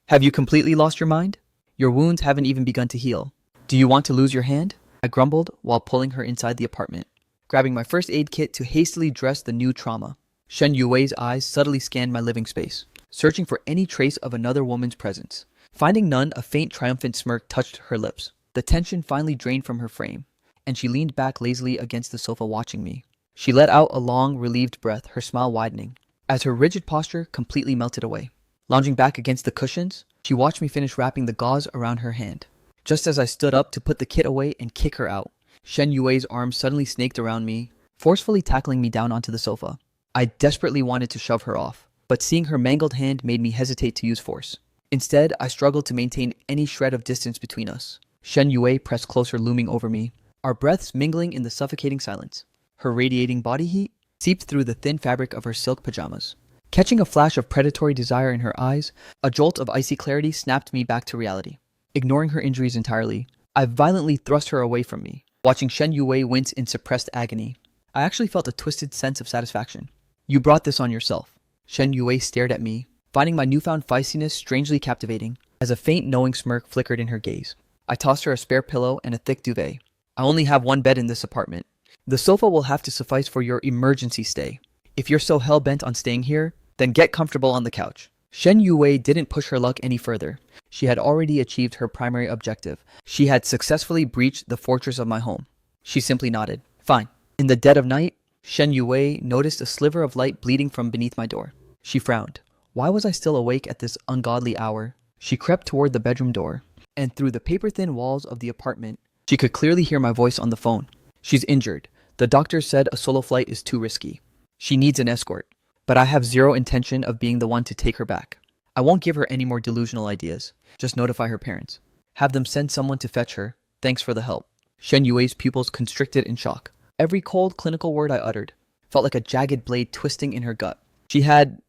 Have you completely lost your mind? Your wounds haven't even begun to heal. Do you want to lose your hand? I grumbled while pulling her inside the apartment, grabbing my first aid kit to hastily dress the new trauma. Shen Yue's eyes subtly scanned my living space, searching for any trace of another woman's presence. Finding none, a faint triumphant smirk touched her lips. The tension finally drained from her frame, and she leaned back lazily against the sofa watching me. She let out a long, relieved breath, her smile widening, as her rigid posture completely melted away. Lounging back against the cushions, she watched me finish wrapping the gauze around her hand. Just as I stood up to put the kit away and kick her out, Shen Yue's arm suddenly snaked around me, forcefully tackling me down onto the sofa. I desperately wanted to shove her off, but seeing her mangled hand made me hesitate to use force. Instead, I struggled to maintain any shred of distance between us. Shen Yue pressed closer, looming over me, our breaths mingling in the suffocating silence. Her radiating body heat seeped through the thin fabric of her silk pajamas. Catching a flash of predatory desire in her eyes, a jolt of icy clarity snapped me back to reality. Ignoring her injuries entirely, I violently thrust her away from me, watching Shen Yue wince in suppressed agony. I actually felt a twisted sense of satisfaction. You brought this on yourself. Shen Yue stared at me, finding my newfound feistiness strangely captivating, as a faint knowing smirk flickered in her gaze. I tossed her a spare pillow and a thick duvet. I only have one bed in this apartment. The sofa will have to suffice for your emergency stay. If you're so hell-bent on staying here, then get comfortable on the couch. Shen Yue didn't push her luck any further. She had already achieved her primary objective. She had successfully breached the fortress of my home. She simply nodded. Fine. In the dead of night, Shen Yue noticed a sliver of light bleeding from beneath my door. She frowned. Why was I still awake at this ungodly hour? She crept toward the bedroom door, and through the paper-thin walls of the apartment, she could clearly hear my voice on the phone. She's injured. The doctor said a solo flight is too risky. She needs an escort, but I have zero intention of being the one to take her back. I won't give her any more delusional ideas. Just notify her parents. Have them send someone to fetch her. Thanks for the help. Shen Yue's pupils constricted in shock. Every cold, clinical word I uttered felt like a jagged blade twisting in her gut. She had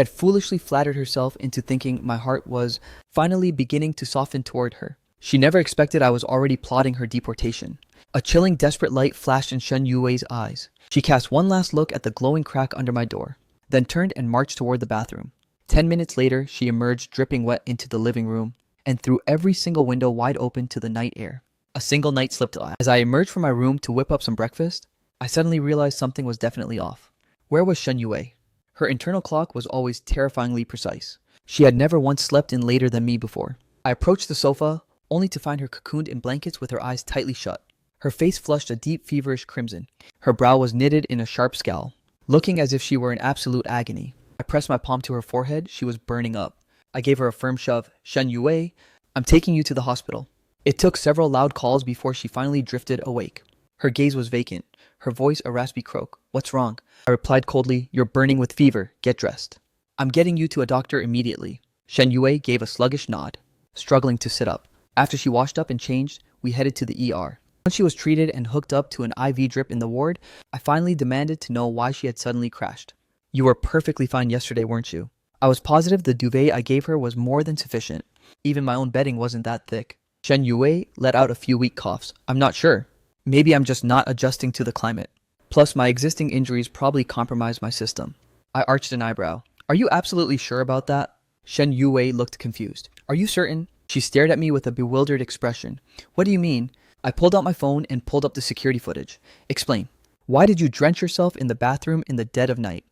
foolishly flattered herself into thinking my heart was finally beginning to soften toward her. She never expected I was already plotting her deportation. A chilling, desperate light flashed in Shen Yue's eyes. She cast one last look at the glowing crack under my door, then turned and marched toward the bathroom, 10 minutes later, she emerged dripping wet into the living room and threw every single window wide open to the night air. A single night slipped by. As I emerged from my room to whip up some breakfast, I suddenly realized something was definitely off. Where was Shen Yue? Her internal clock was always terrifyingly precise. She had never once slept in later than me before. I approached the sofa, only to find her cocooned in blankets with her eyes tightly shut. Her face flushed a deep feverish crimson. Her brow was knitted in a sharp scowl, looking as if she were in absolute agony. I pressed my palm to her forehead. She was burning up. I gave her a firm shove. Shen Yue, I'm taking you to the hospital. It took several loud calls before she finally drifted awake. Her gaze was vacant, her voice a raspy croak. What's wrong? I replied coldly, You're burning with fever. Get dressed. I'm getting you to a doctor immediately. Shen Yue gave a sluggish nod, struggling to sit up. After she washed up and changed, we headed to the ER. Once she was treated and hooked up to an IV drip in the ward, I finally demanded to know why she had suddenly crashed. You were perfectly fine yesterday, weren't you? I was positive the duvet I gave her was more than sufficient. Even my own bedding wasn't that thick. Shen Yue let out a few weak coughs. I'm not sure. Maybe I'm just not adjusting to the climate. Plus, my existing injuries probably compromised my system. I arched an eyebrow. Are you absolutely sure about that? Shen Yue looked confused. Are you certain? She stared at me with a bewildered expression. What do you mean? I pulled out my phone and pulled up the security footage. Explain. Why did you drench yourself in the bathroom in the dead of night,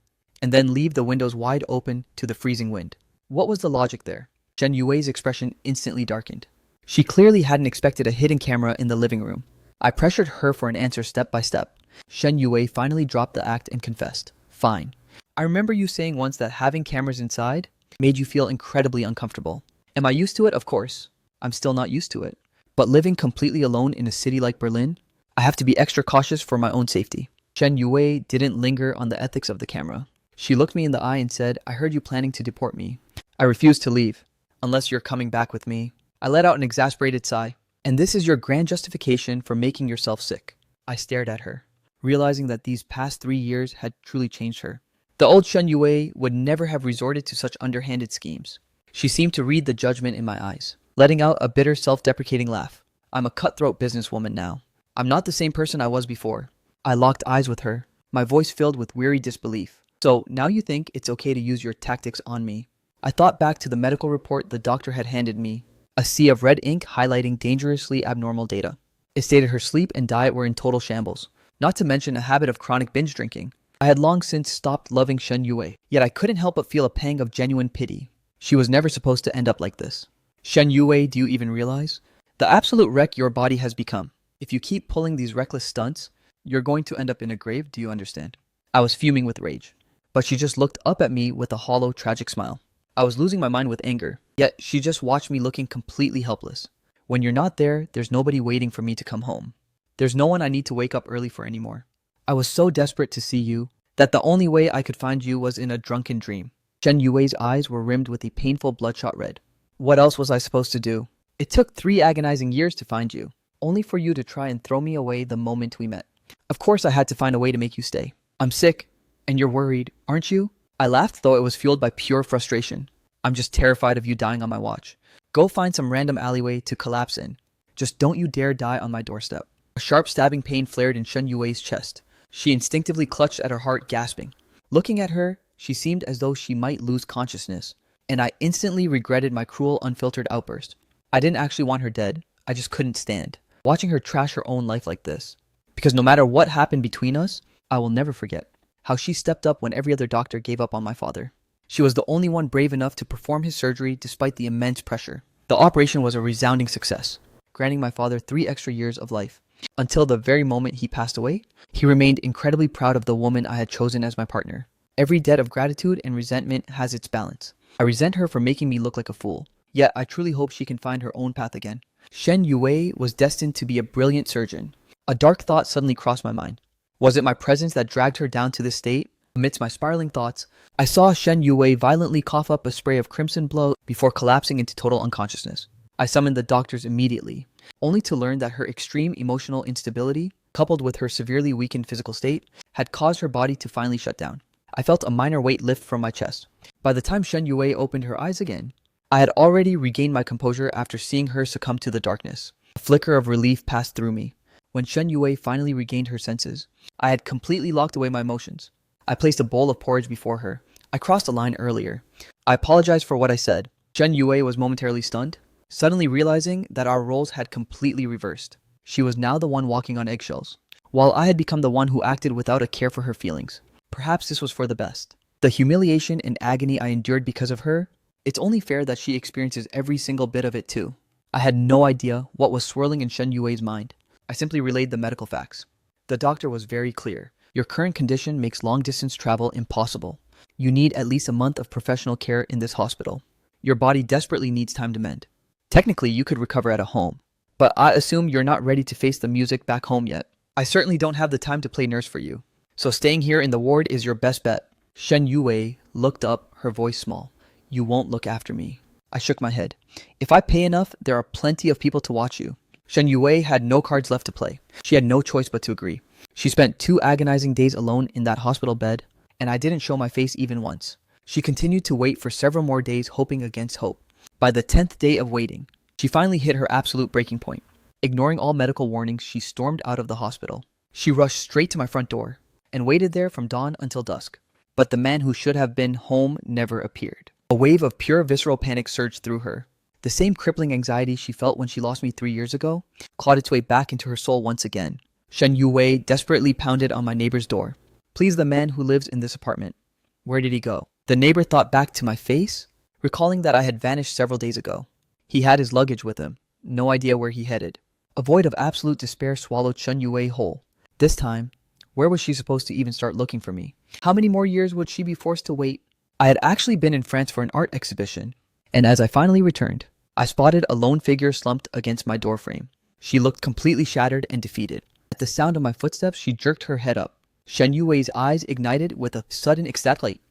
and then leave the windows wide open to the freezing wind? What was the logic there? Shen Yue's expression instantly darkened. She clearly hadn't expected a hidden camera in the living room. I pressured her for an answer step by step. Shen Yue finally dropped the act and confessed. Fine. I remember you saying once that having cameras inside made you feel incredibly uncomfortable. Am I used to it? Of course. I'm still not used to it. But living completely alone in a city like Berlin, I have to be extra cautious for my own safety. Shen Yue didn't linger on the ethics of the camera. She looked me in the eye and said, I heard you planning to deport me. I refuse to leave, unless you're coming back with me. I let out an exasperated sigh. And this is your grand justification for making yourself sick. I stared at her, realizing that these past 3 years had truly changed her. The old Shen Yue would never have resorted to such underhanded schemes. She seemed to read the judgment in my eyes, letting out a bitter, self-deprecating laugh. I'm a cutthroat businesswoman now. I'm not the same person I was before. I locked eyes with her, my voice filled with weary disbelief. So now you think it's okay to use your tactics on me? I thought back to the medical report the doctor had handed me, a sea of red ink highlighting dangerously abnormal data. It stated her sleep and diet were in total shambles, not to mention a habit of chronic binge drinking. I had long since stopped loving Shen Yue, yet I couldn't help but feel a pang of genuine pity. She was never supposed to end up like this. Shen Yue, do you even realize? The absolute wreck your body has become. If you keep pulling these reckless stunts, you're going to end up in a grave, do you understand? I was fuming with rage, but she just looked up at me with a hollow, tragic smile. I was losing my mind with anger, yet she just watched me looking completely helpless. When you're not there, there's nobody waiting for me to come home. There's no one I need to wake up early for anymore. I was so desperate to see you that the only way I could find you was in a drunken dream. Shen Yue's eyes were rimmed with a painful bloodshot red. What else was I supposed to do? It took 3 agonizing years to find you, only for you to try and throw me away the moment we met. Of course I had to find a way to make you stay. I'm sick, and you're worried, aren't you? I laughed, though it was fueled by pure frustration. I'm just terrified of you dying on my watch. Go find some random alleyway to collapse in. Just don't you dare die on my doorstep. A sharp stabbing pain flared in Shen Yue's chest. She instinctively clutched at her heart, gasping. Looking at her, she seemed as though she might lose consciousness, and I instantly regretted my cruel, unfiltered outburst. I didn't actually want her dead. I just couldn't stand watching her trash her own life like this. Because no matter what happened between us, I will never forget how she stepped up when every other doctor gave up on my father. She was the only one brave enough to perform his surgery despite the immense pressure. The operation was a resounding success, granting my father 3 extra years of life. Until the very moment he passed away, he remained incredibly proud of the woman I had chosen as my partner. Every debt of gratitude and resentment has its balance. I resent her for making me look like a fool, yet I truly hope she can find her own path again. Shen Yue was destined to be a brilliant surgeon. A dark thought suddenly crossed my mind. Was it my presence that dragged her down to this state? Amidst my spiraling thoughts, I saw Shen Yue violently cough up a spray of crimson blood before collapsing into total unconsciousness. I summoned the doctors immediately, only to learn that her extreme emotional instability, coupled with her severely weakened physical state, had caused her body to finally shut down. I felt a minor weight lift from my chest. By the time Shen Yue opened her eyes again, I had already regained my composure after seeing her succumb to the darkness. A flicker of relief passed through me. When Shen Yue finally regained her senses, I had completely locked away my emotions. I placed a bowl of porridge before her, I crossed the line earlier. I apologize for what I said. Shen Yue was momentarily stunned, suddenly realizing that our roles had completely reversed. She was now the one walking on eggshells, while I had become the one who acted without a care for her feelings. Perhaps this was for the best. The humiliation and agony I endured because of her, it's only fair that she experiences every single bit of it too. I had no idea what was swirling in Shen Yue's mind. I simply relayed the medical facts. The doctor was very clear. Your current condition makes long-distance travel impossible. You need at least a month of professional care in this hospital. Your body desperately needs time to mend. Technically, you could recover at a home, but I assume you're not ready to face the music back home yet. I certainly don't have the time to play nurse for you, so staying here in the ward is your best bet. Shen Yue looked up, her voice small. You won't look after me. I shook my head. If I pay enough, there are plenty of people to watch you. Shen Yue had no cards left to play. She had no choice but to agree. She spent 2 agonizing days alone in that hospital bed, and I didn't show my face even once. She continued to wait for several more days, hoping against hope. By the 10th day of waiting, she finally hit her absolute breaking point. Ignoring all medical warnings, she stormed out of the hospital. She rushed straight to my front door and waited there from dawn until dusk. But the man who should have been home never appeared. A wave of pure visceral panic surged through her. The same crippling anxiety she felt when she lost me 3 years ago clawed its way back into her soul once again. Shen Yue desperately pounded on my neighbor's door. Please, the man who lives in this apartment. Where did he go? The neighbor thought back to my face, recalling that I had vanished several days ago. He had his luggage with him. No idea where he headed. A void of absolute despair swallowed Shen Yue whole. This time, where was she supposed to even start looking for me? How many more years would she be forced to wait? I had actually been in France for an art exhibition, and as I finally returned, I spotted a lone figure slumped against my doorframe. She looked completely shattered and defeated. At the sound of my footsteps, she jerked her head up. Shen Yue's eyes ignited with a sudden ecstatic light.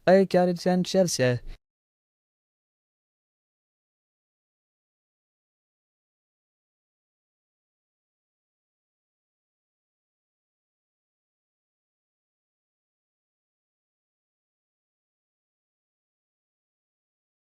I got it, Chelsea.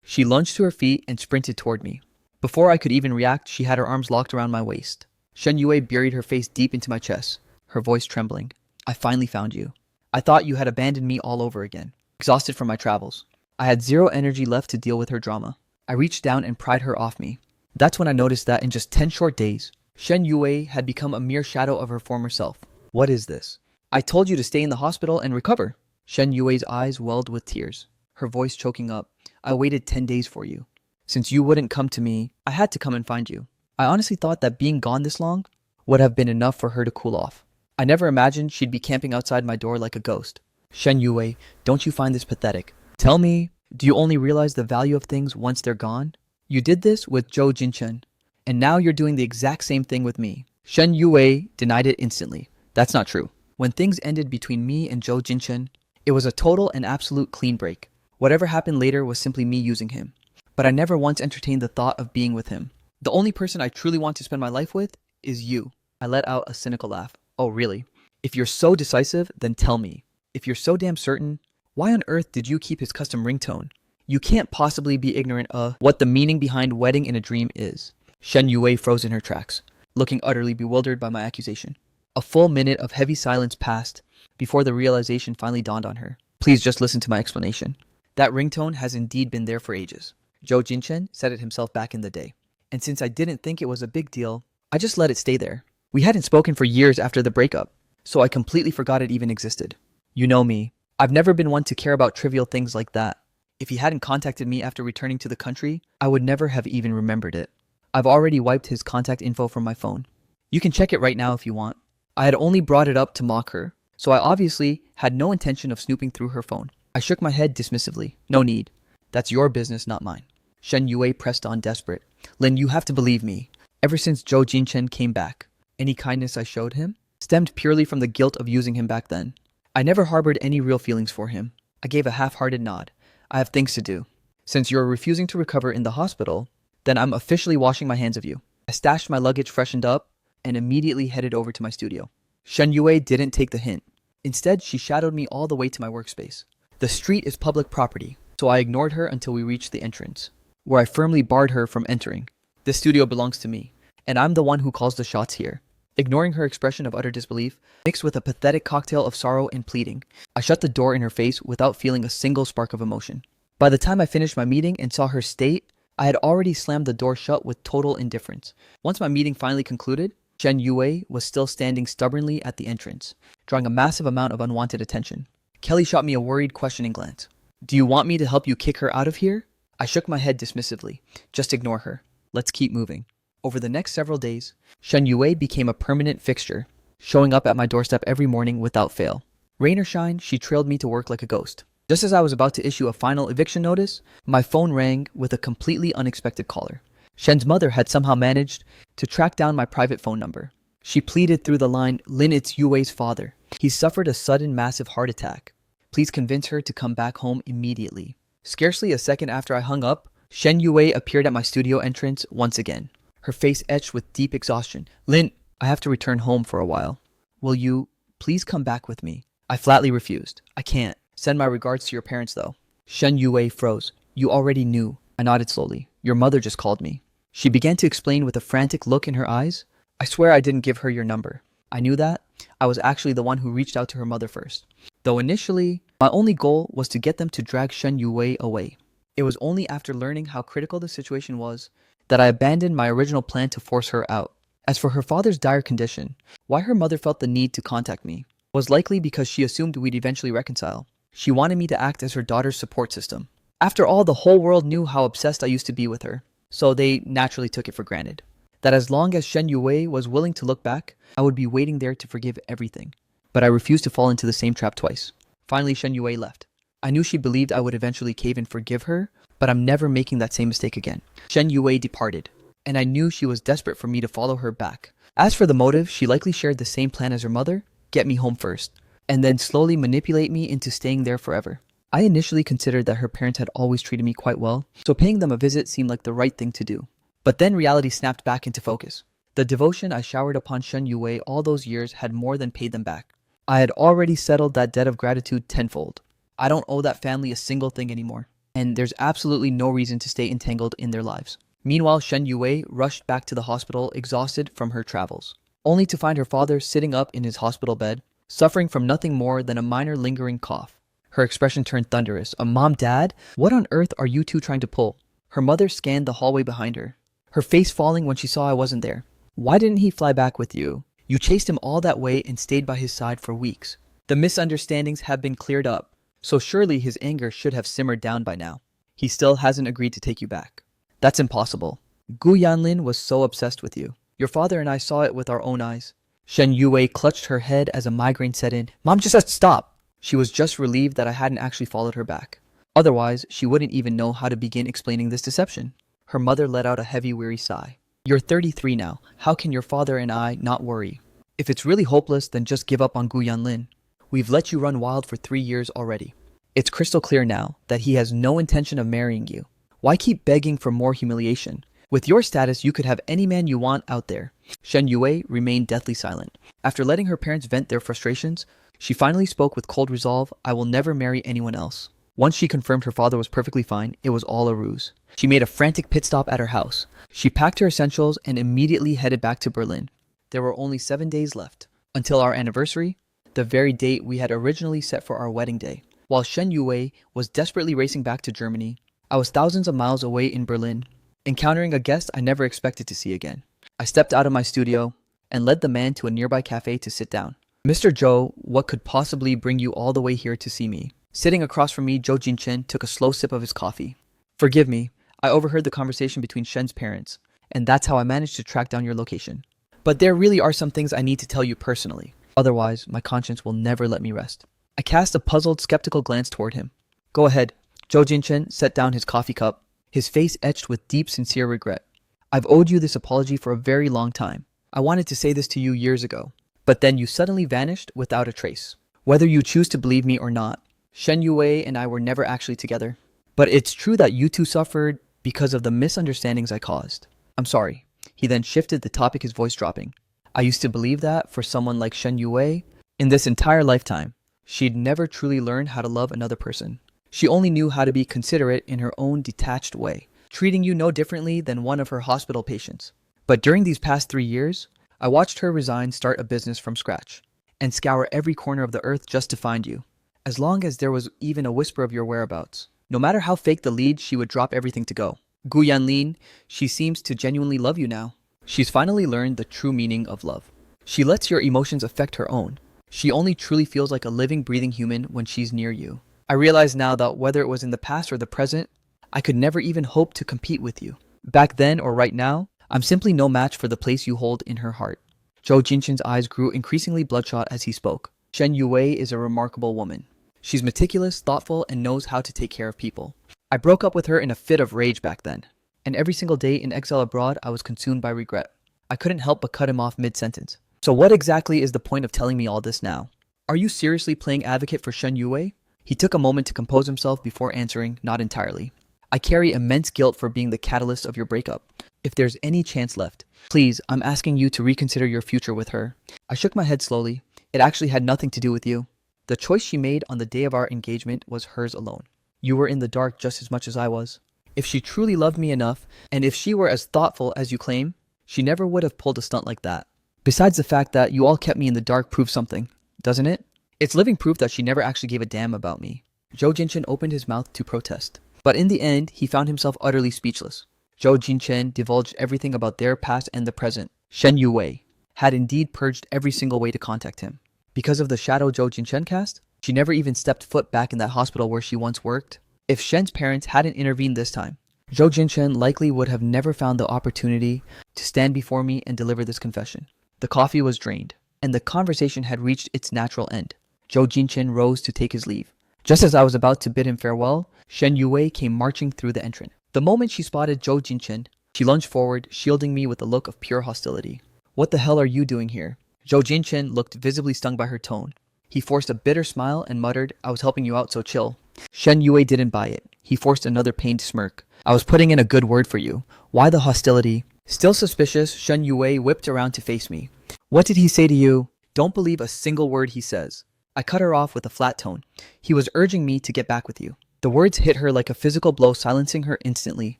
She lunged to her feet and sprinted toward me. Before I could even react, she had her arms locked around my waist. Shen Yue buried her face deep into my chest, her voice trembling. I finally found you. I thought you had abandoned me all over again. Exhausted from my travels, I had zero energy left to deal with her drama. I reached down and pried her off me. That's when I noticed that in just 10 short days, Shen Yue had become a mere shadow of her former self. What is this? I told you to stay in the hospital and recover. Shen Yue's eyes welled with tears, her voice choking up. I waited 10 days for you. Since you wouldn't come to me, I had to come and find you. I honestly thought that being gone this long would have been enough for her to cool off. I never imagined she'd be camping outside my door like a ghost. Shen Yue, don't you find this pathetic? Tell me, do you only realize the value of things once they're gone? You did this with Zhou Jinchen, and now you're doing the exact same thing with me. Shen Yue denied it instantly. That's not true. When things ended between me and Zhou Jinchen, it was a total and absolute clean break. Whatever happened later was simply me using him. But I never once entertained the thought of being with him. The only person I truly want to spend my life with is you. I let out a cynical laugh. Oh, really? If you're so decisive, then tell me. If you're so damn certain, why on earth did you keep his custom ringtone? You can't possibly be ignorant of what the meaning behind wedding in a dream is. Shen Yue froze in her tracks, looking utterly bewildered by my accusation. A full minute of heavy silence passed before the realization finally dawned on her. Please just listen to my explanation. That ringtone has indeed been there for ages. Zhou Jinchen said it himself back in the day. And since I didn't think it was a big deal, I just let it stay there. We hadn't spoken for years after the breakup, so I completely forgot it even existed. You know me. I've never been one to care about trivial things like that. If he hadn't contacted me after returning to the country, I would never have even remembered it. I've already wiped his contact info from my phone. You can check it right now if you want. I had only brought it up to mock her, so I obviously had no intention of snooping through her phone. I shook my head dismissively. No need. That's your business, not mine. Shen Yue pressed on, desperate. Lin, you have to believe me. Ever since Zhou Jinchen came back, any kindness I showed him stemmed purely from the guilt of using him back then. I never harbored any real feelings for him. I gave a half-hearted nod. I have things to do. Since you're refusing to recover in the hospital, then I'm officially washing my hands of you. I stashed my luggage freshened up and immediately headed over to my studio. Shen Yue didn't take the hint. Instead, she shadowed me all the way to my workspace. The street is public property, so I ignored her until we reached the entrance, where I firmly barred her from entering. This studio belongs to me, and I'm the one who calls the shots here. ignoring her expression of utter disbelief, mixed with a pathetic cocktail of sorrow and pleading. I shut the door in her face without feeling a single spark of emotion. By the time I finished my meeting and saw her state, I had already slammed the door shut with total indifference. Once my meeting finally concluded, Shen Yue was still standing stubbornly at the entrance, drawing a massive amount of unwanted attention. Kelly shot me a worried, questioning glance. Do you want me to help you kick her out of here? I shook my head dismissively. Just ignore her. Let's keep moving. Over the next several days, Shen Yue became a permanent fixture, showing up at my doorstep every morning without fail. Rain or shine, she trailed me to work like a ghost. Just as I was about to issue a final eviction notice, my phone rang with a completely unexpected caller. Shen's mother had somehow managed to track down my private phone number. She pleaded through the line, Lin, it's Yue's father. He suffered a sudden massive heart attack. Please convince her to come back home immediately. Scarcely a second after I hung up, Shen Yue appeared at my studio entrance once again, her face etched with deep exhaustion. Lin, I have to return home for a while. Will you please come back with me? I flatly refused. I can't. Send my regards to your parents, though. Shen Yue froze. You already knew. I nodded slowly. Your mother just called me. She began to explain with a frantic look in her eyes. I swear I didn't give her your number. I knew that. I was actually the one who reached out to her mother first. Though initially, my only goal was to get them to drag Shen Yue away. It was only after learning how critical the situation was that I abandoned my original plan to force her out. As for her father's dire condition, why her mother felt the need to contact me was likely because she assumed we'd eventually reconcile. She wanted me to act as her daughter's support system. After all, the whole world knew how obsessed I used to be with her, so they naturally took it for granted. That as long as Shen Yue was willing to look back, I would be waiting there to forgive everything. But I refused to fall into the same trap twice. Finally, Shen Yue left. I knew she believed I would eventually cave and forgive her, but I'm never making that same mistake again. Shen Yue departed, and I knew she was desperate for me to follow her back. As for the motive, she likely shared the same plan as her mother, get me home first, and then slowly manipulate me into staying there forever. I initially considered that her parents had always treated me quite well, so paying them a visit seemed like the right thing to do. But then reality snapped back into focus. The devotion I showered upon Shen Yue all those years had more than paid them back. I had already settled that debt of gratitude tenfold. I don't owe that family a single thing anymore, and there's absolutely no reason to stay entangled in their lives. Meanwhile, Shen Yue rushed back to the hospital exhausted from her travels, only to find her father sitting up in his hospital bed, suffering from nothing more than a minor lingering cough. Her expression turned thunderous. Mom, Dad? What on earth are you two trying to pull? Her mother scanned the hallway behind her, her face falling when she saw I wasn't there. Why didn't he fly back with you? You chased him all that way and stayed by his side for weeks. The misunderstandings have been cleared up, so surely his anger should have simmered down by now. He still hasn't agreed to take you back. That's impossible. Guan Lin was so obsessed with you. Your father and I saw it with our own eyes. Shen Yue clutched her head as a migraine set in. Mom just said stop. She was just relieved that I hadn't actually followed her back. Otherwise, she wouldn't even know how to begin explaining this deception. Her mother let out a heavy, weary sigh. You're 33 now. How can your father and I not worry? If it's really hopeless, then just give up on Guan Lin. We've let you run wild for 3 years already. It's crystal clear now that he has no intention of marrying you. Why keep begging for more humiliation? With your status, you could have any man you want out there. Shen Yue remained deathly silent. After letting her parents vent their frustrations, she finally spoke with cold resolve. I will never marry anyone else. Once she confirmed her father was perfectly fine, it was all a ruse. She made a frantic pit stop at her house. She packed her essentials and immediately headed back to Berlin. There were only 7 days left until our anniversary, the very date we had originally set for our wedding day. While Shen Yue was desperately racing back to Germany, I was thousands of miles away in Berlin, encountering a guest I never expected to see again. I stepped out of my studio and led the man to a nearby cafe to sit down. Mr. Zhou, what could possibly bring you all the way here to see me? Sitting across from me, Zhou Jinchen took a slow sip of his coffee. Forgive me, I overheard the conversation between Shen's parents, and that's how I managed to track down your location. But there really are some things I need to tell you personally. Otherwise, my conscience will never let me rest. I cast a puzzled, skeptical glance toward him. Go ahead. Zhou Jinchen set down his coffee cup, his face etched with deep, sincere regret. I've owed you this apology for a very long time. I wanted to say this to you years ago, but then you suddenly vanished without a trace. Whether you choose to believe me or not, Shen Yue and I were never actually together. But it's true that you two suffered because of the misunderstandings I caused. I'm sorry. He then shifted the topic, his voice dropping. I used to believe that for someone like Shen Yue, in this entire lifetime, she'd never truly learned how to love another person. She only knew how to be considerate in her own detached way, treating you no differently than one of her hospital patients. But during these past 3 years, I watched her resign, start a business from scratch, and scour every corner of the earth just to find you. As long as there was even a whisper of your whereabouts. No matter how fake the lead, she would drop everything to go. Guan Lin, she seems to genuinely love you now. She's finally learned the true meaning of love. She lets your emotions affect her own. She only truly feels like a living, breathing human when she's near you. I realize now that whether it was in the past or the present, I could never even hope to compete with you. Back then or right now, I'm simply no match for the place you hold in her heart. Zhou Jinshan's eyes grew increasingly bloodshot as he spoke. Shen Yue is a remarkable woman. She's meticulous, thoughtful, and knows how to take care of people. I broke up with her in a fit of rage back then, and every single day in exile abroad I was consumed by regret. I couldn't help but cut him off mid-sentence. So what exactly is the point of telling me all this now? Are you seriously playing advocate for Shen Yue? He took a moment to compose himself before answering, not entirely. I carry immense guilt for being the catalyst of your breakup. If there's any chance left, please, I'm asking you to reconsider your future with her. I shook my head slowly. It actually had nothing to do with you. The choice she made on the day of our engagement was hers alone. You were in the dark just as much as I was. If she truly loved me enough, and if she were as thoughtful as you claim, she never would have pulled a stunt like that. Besides the fact that you all kept me in the dark proves something, doesn't it? It's living proof that she never actually gave a damn about me. Zhou Jinshan opened his mouth to protest. But in the end, he found himself utterly speechless. Zhou Jinshan divulged everything about their past and the present. Shen Yue had indeed purged every single way to contact him. Because of the shadow Zhou Jinshan cast, she never even stepped foot back in that hospital where she once worked. If Shen's parents hadn't intervened this time, Zhou Jinshan likely would have never found the opportunity to stand before me and deliver this confession. The coffee was drained, and the conversation had reached its natural end. Zhou Jinshan rose to take his leave. Just as I was about to bid him farewell, Shen Yue came marching through the entrance. The moment she spotted Zhou Jinshan, she lunged forward, shielding me with a look of pure hostility. What the hell are you doing here? Zhou Jinshan looked visibly stung by her tone. He forced a bitter smile and muttered, I was helping you out, so chill. Shen Yue didn't buy it. He forced another pained smirk. I was putting in a good word for you. Why the hostility? Still suspicious, Shen Yue whipped around to face me. What did he say to you? Don't believe a single word he says. I cut her off with a flat tone. He was urging me to get back with you. The words hit her like a physical blow, silencing her instantly.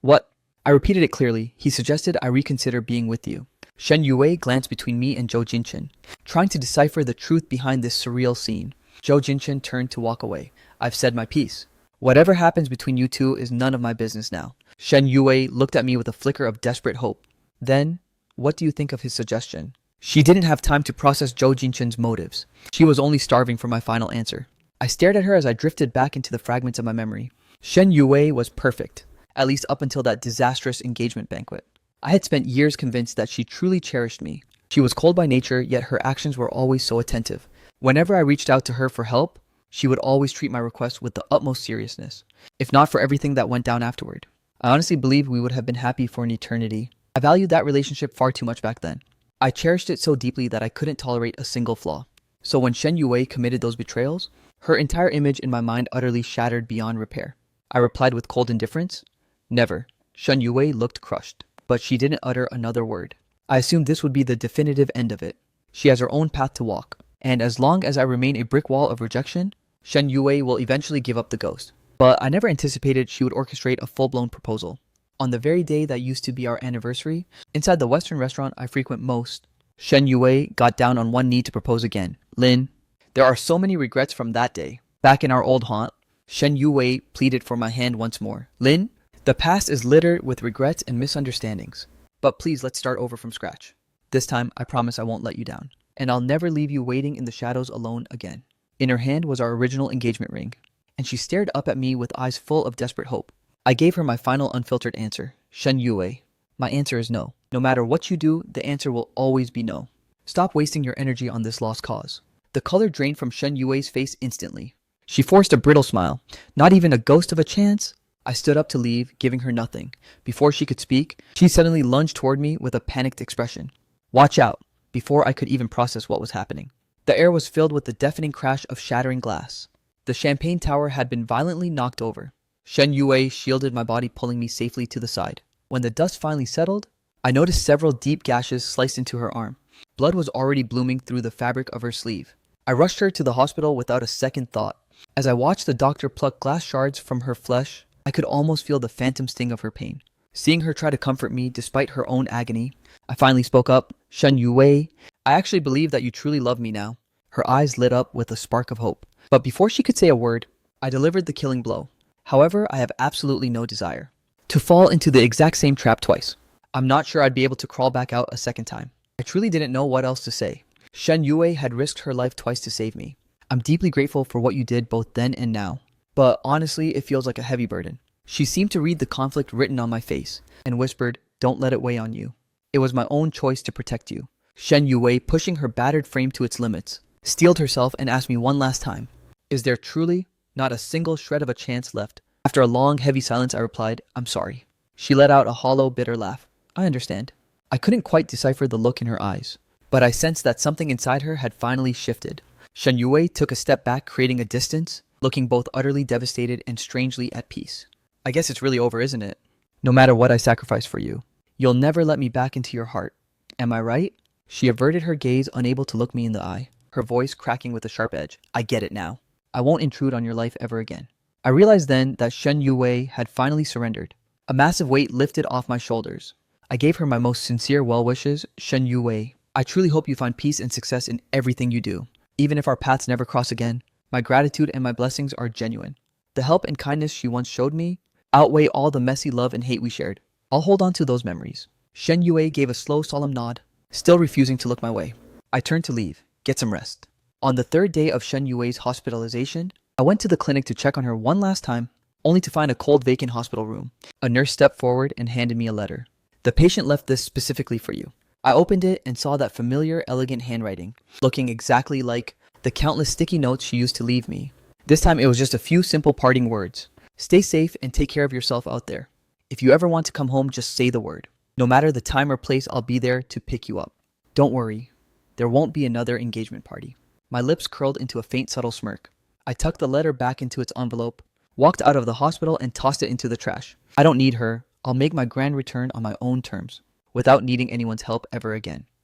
What? I repeated it clearly. He suggested I reconsider being with you. Shen Yue glanced between me and Zhou Jinshan, trying to decipher the truth behind this surreal scene. Zhou Jinshan turned to walk away. I've said my piece. Whatever happens between you two is none of my business now. Shen Yue looked at me with a flicker of desperate hope. Then, what do you think of his suggestion? She didn't have time to process Zhou Jinshan's motives. She was only starving for my final answer. I stared at her as I drifted back into the fragments of my memory. Shen Yue was perfect, at least up until that disastrous engagement banquet. I had spent years convinced that she truly cherished me. She was cold by nature, yet her actions were always so attentive. Whenever I reached out to her for help, she would always treat my requests with the utmost seriousness, if not for everything that went down afterward. I honestly believed we would have been happy for an eternity. I valued that relationship far too much back then. I cherished it so deeply that I couldn't tolerate a single flaw. So when Shen Yue committed those betrayals, her entire image in my mind utterly shattered beyond repair. I replied with cold indifference, never. Shen Yue looked crushed, but she didn't utter another word. I assumed this would be the definitive end of it. She has her own path to walk, and as long as I remain a brick wall of rejection, Shen Yue will eventually give up the ghost. But I never anticipated she would orchestrate a full-blown proposal. On the very day that used to be our anniversary, inside the Western restaurant I frequent most, Shen Yue got down on one knee to propose again. Lin, there are so many regrets from that day. Back in our old haunt, Shen Yue pleaded for my hand once more. Lin, the past is littered with regrets and misunderstandings. But please, let's start over from scratch. This time, I promise I won't let you down. And I'll never leave you waiting in the shadows alone again. In her hand was our original engagement ring, and she stared up at me with eyes full of desperate hope. I gave her my final unfiltered answer. Shen Yue, my answer is no. No matter what you do, the answer will always be no. Stop wasting your energy on this lost cause. The color drained from Shen Yue's face instantly. She forced a brittle smile. Not even a ghost of a chance? I stood up to leave, giving her nothing. Before she could speak, she suddenly lunged toward me with a panicked expression. Watch out! Before I could even process what was happening. The air was filled with the deafening crash of shattering glass. The champagne tower had been violently knocked over. Shen Yue shielded my body, pulling me safely to the side. When the dust finally settled, I noticed several deep gashes sliced into her arm. Blood was already blooming through the fabric of her sleeve. I rushed her to the hospital without a second thought. As I watched the doctor pluck glass shards from her flesh, I could almost feel the phantom sting of her pain. Seeing her try to comfort me despite her own agony, I finally spoke up. Shen Yue, I actually believe that you truly love me now. Her eyes lit up with a spark of hope. But before she could say a word, I delivered the killing blow. However, I have absolutely no desire to fall into the exact same trap twice. I'm not sure I'd be able to crawl back out a second time. I truly didn't know what else to say. Shen Yue had risked her life twice to save me. I'm deeply grateful for what you did both then and now. But honestly, it feels like a heavy burden. She seemed to read the conflict written on my face and whispered, "Don't let it weigh on you. It was my own choice to protect you." Shen Yue, pushing her battered frame to its limits, steeled herself and asked me one last time, "Is there truly not a single shred of a chance left?" After a long, heavy silence, I replied, "I'm sorry." She let out a hollow, bitter laugh. "I understand." I couldn't quite decipher the look in her eyes, but I sensed that something inside her had finally shifted. Shen Yue took a step back, creating a distance, looking both utterly devastated and strangely at peace. "I guess it's really over, isn't it? No matter what I sacrifice for you, you'll never let me back into your heart. Am I right?" She averted her gaze, unable to look me in the eye, her voice cracking with a sharp edge. "I get it now. I won't intrude on your life ever again." I realized then that Shen Yue had finally surrendered. A massive weight lifted off my shoulders. I gave her my most sincere well wishes. "Shen Yue, I truly hope you find peace and success in everything you do. Even if our paths never cross again, my gratitude and my blessings are genuine. The help and kindness she once showed me outweigh all the messy love and hate we shared. I'll hold on to those memories." Shen Yue gave a slow, solemn nod, still refusing to look my way. I turned to leave, get some rest. On the third day of Shen Yue's hospitalization, I went to the clinic to check on her one last time, only to find a cold, vacant hospital room. A nurse stepped forward and handed me a letter. "The patient left this specifically for you." I opened it and saw that familiar, elegant handwriting, looking exactly like the countless sticky notes she used to leave me. This time it was just a few simple parting words. "Stay safe and take care of yourself out there. If you ever want to come home, just say the word. No matter the time or place, I'll be there to pick you up. Don't worry, there won't be another engagement party." My lips curled into a faint, subtle smirk. I tucked the letter back into its envelope, walked out of the hospital, and tossed it into the trash. I don't need her. I'll make my grand return on my own terms, without needing anyone's help ever again.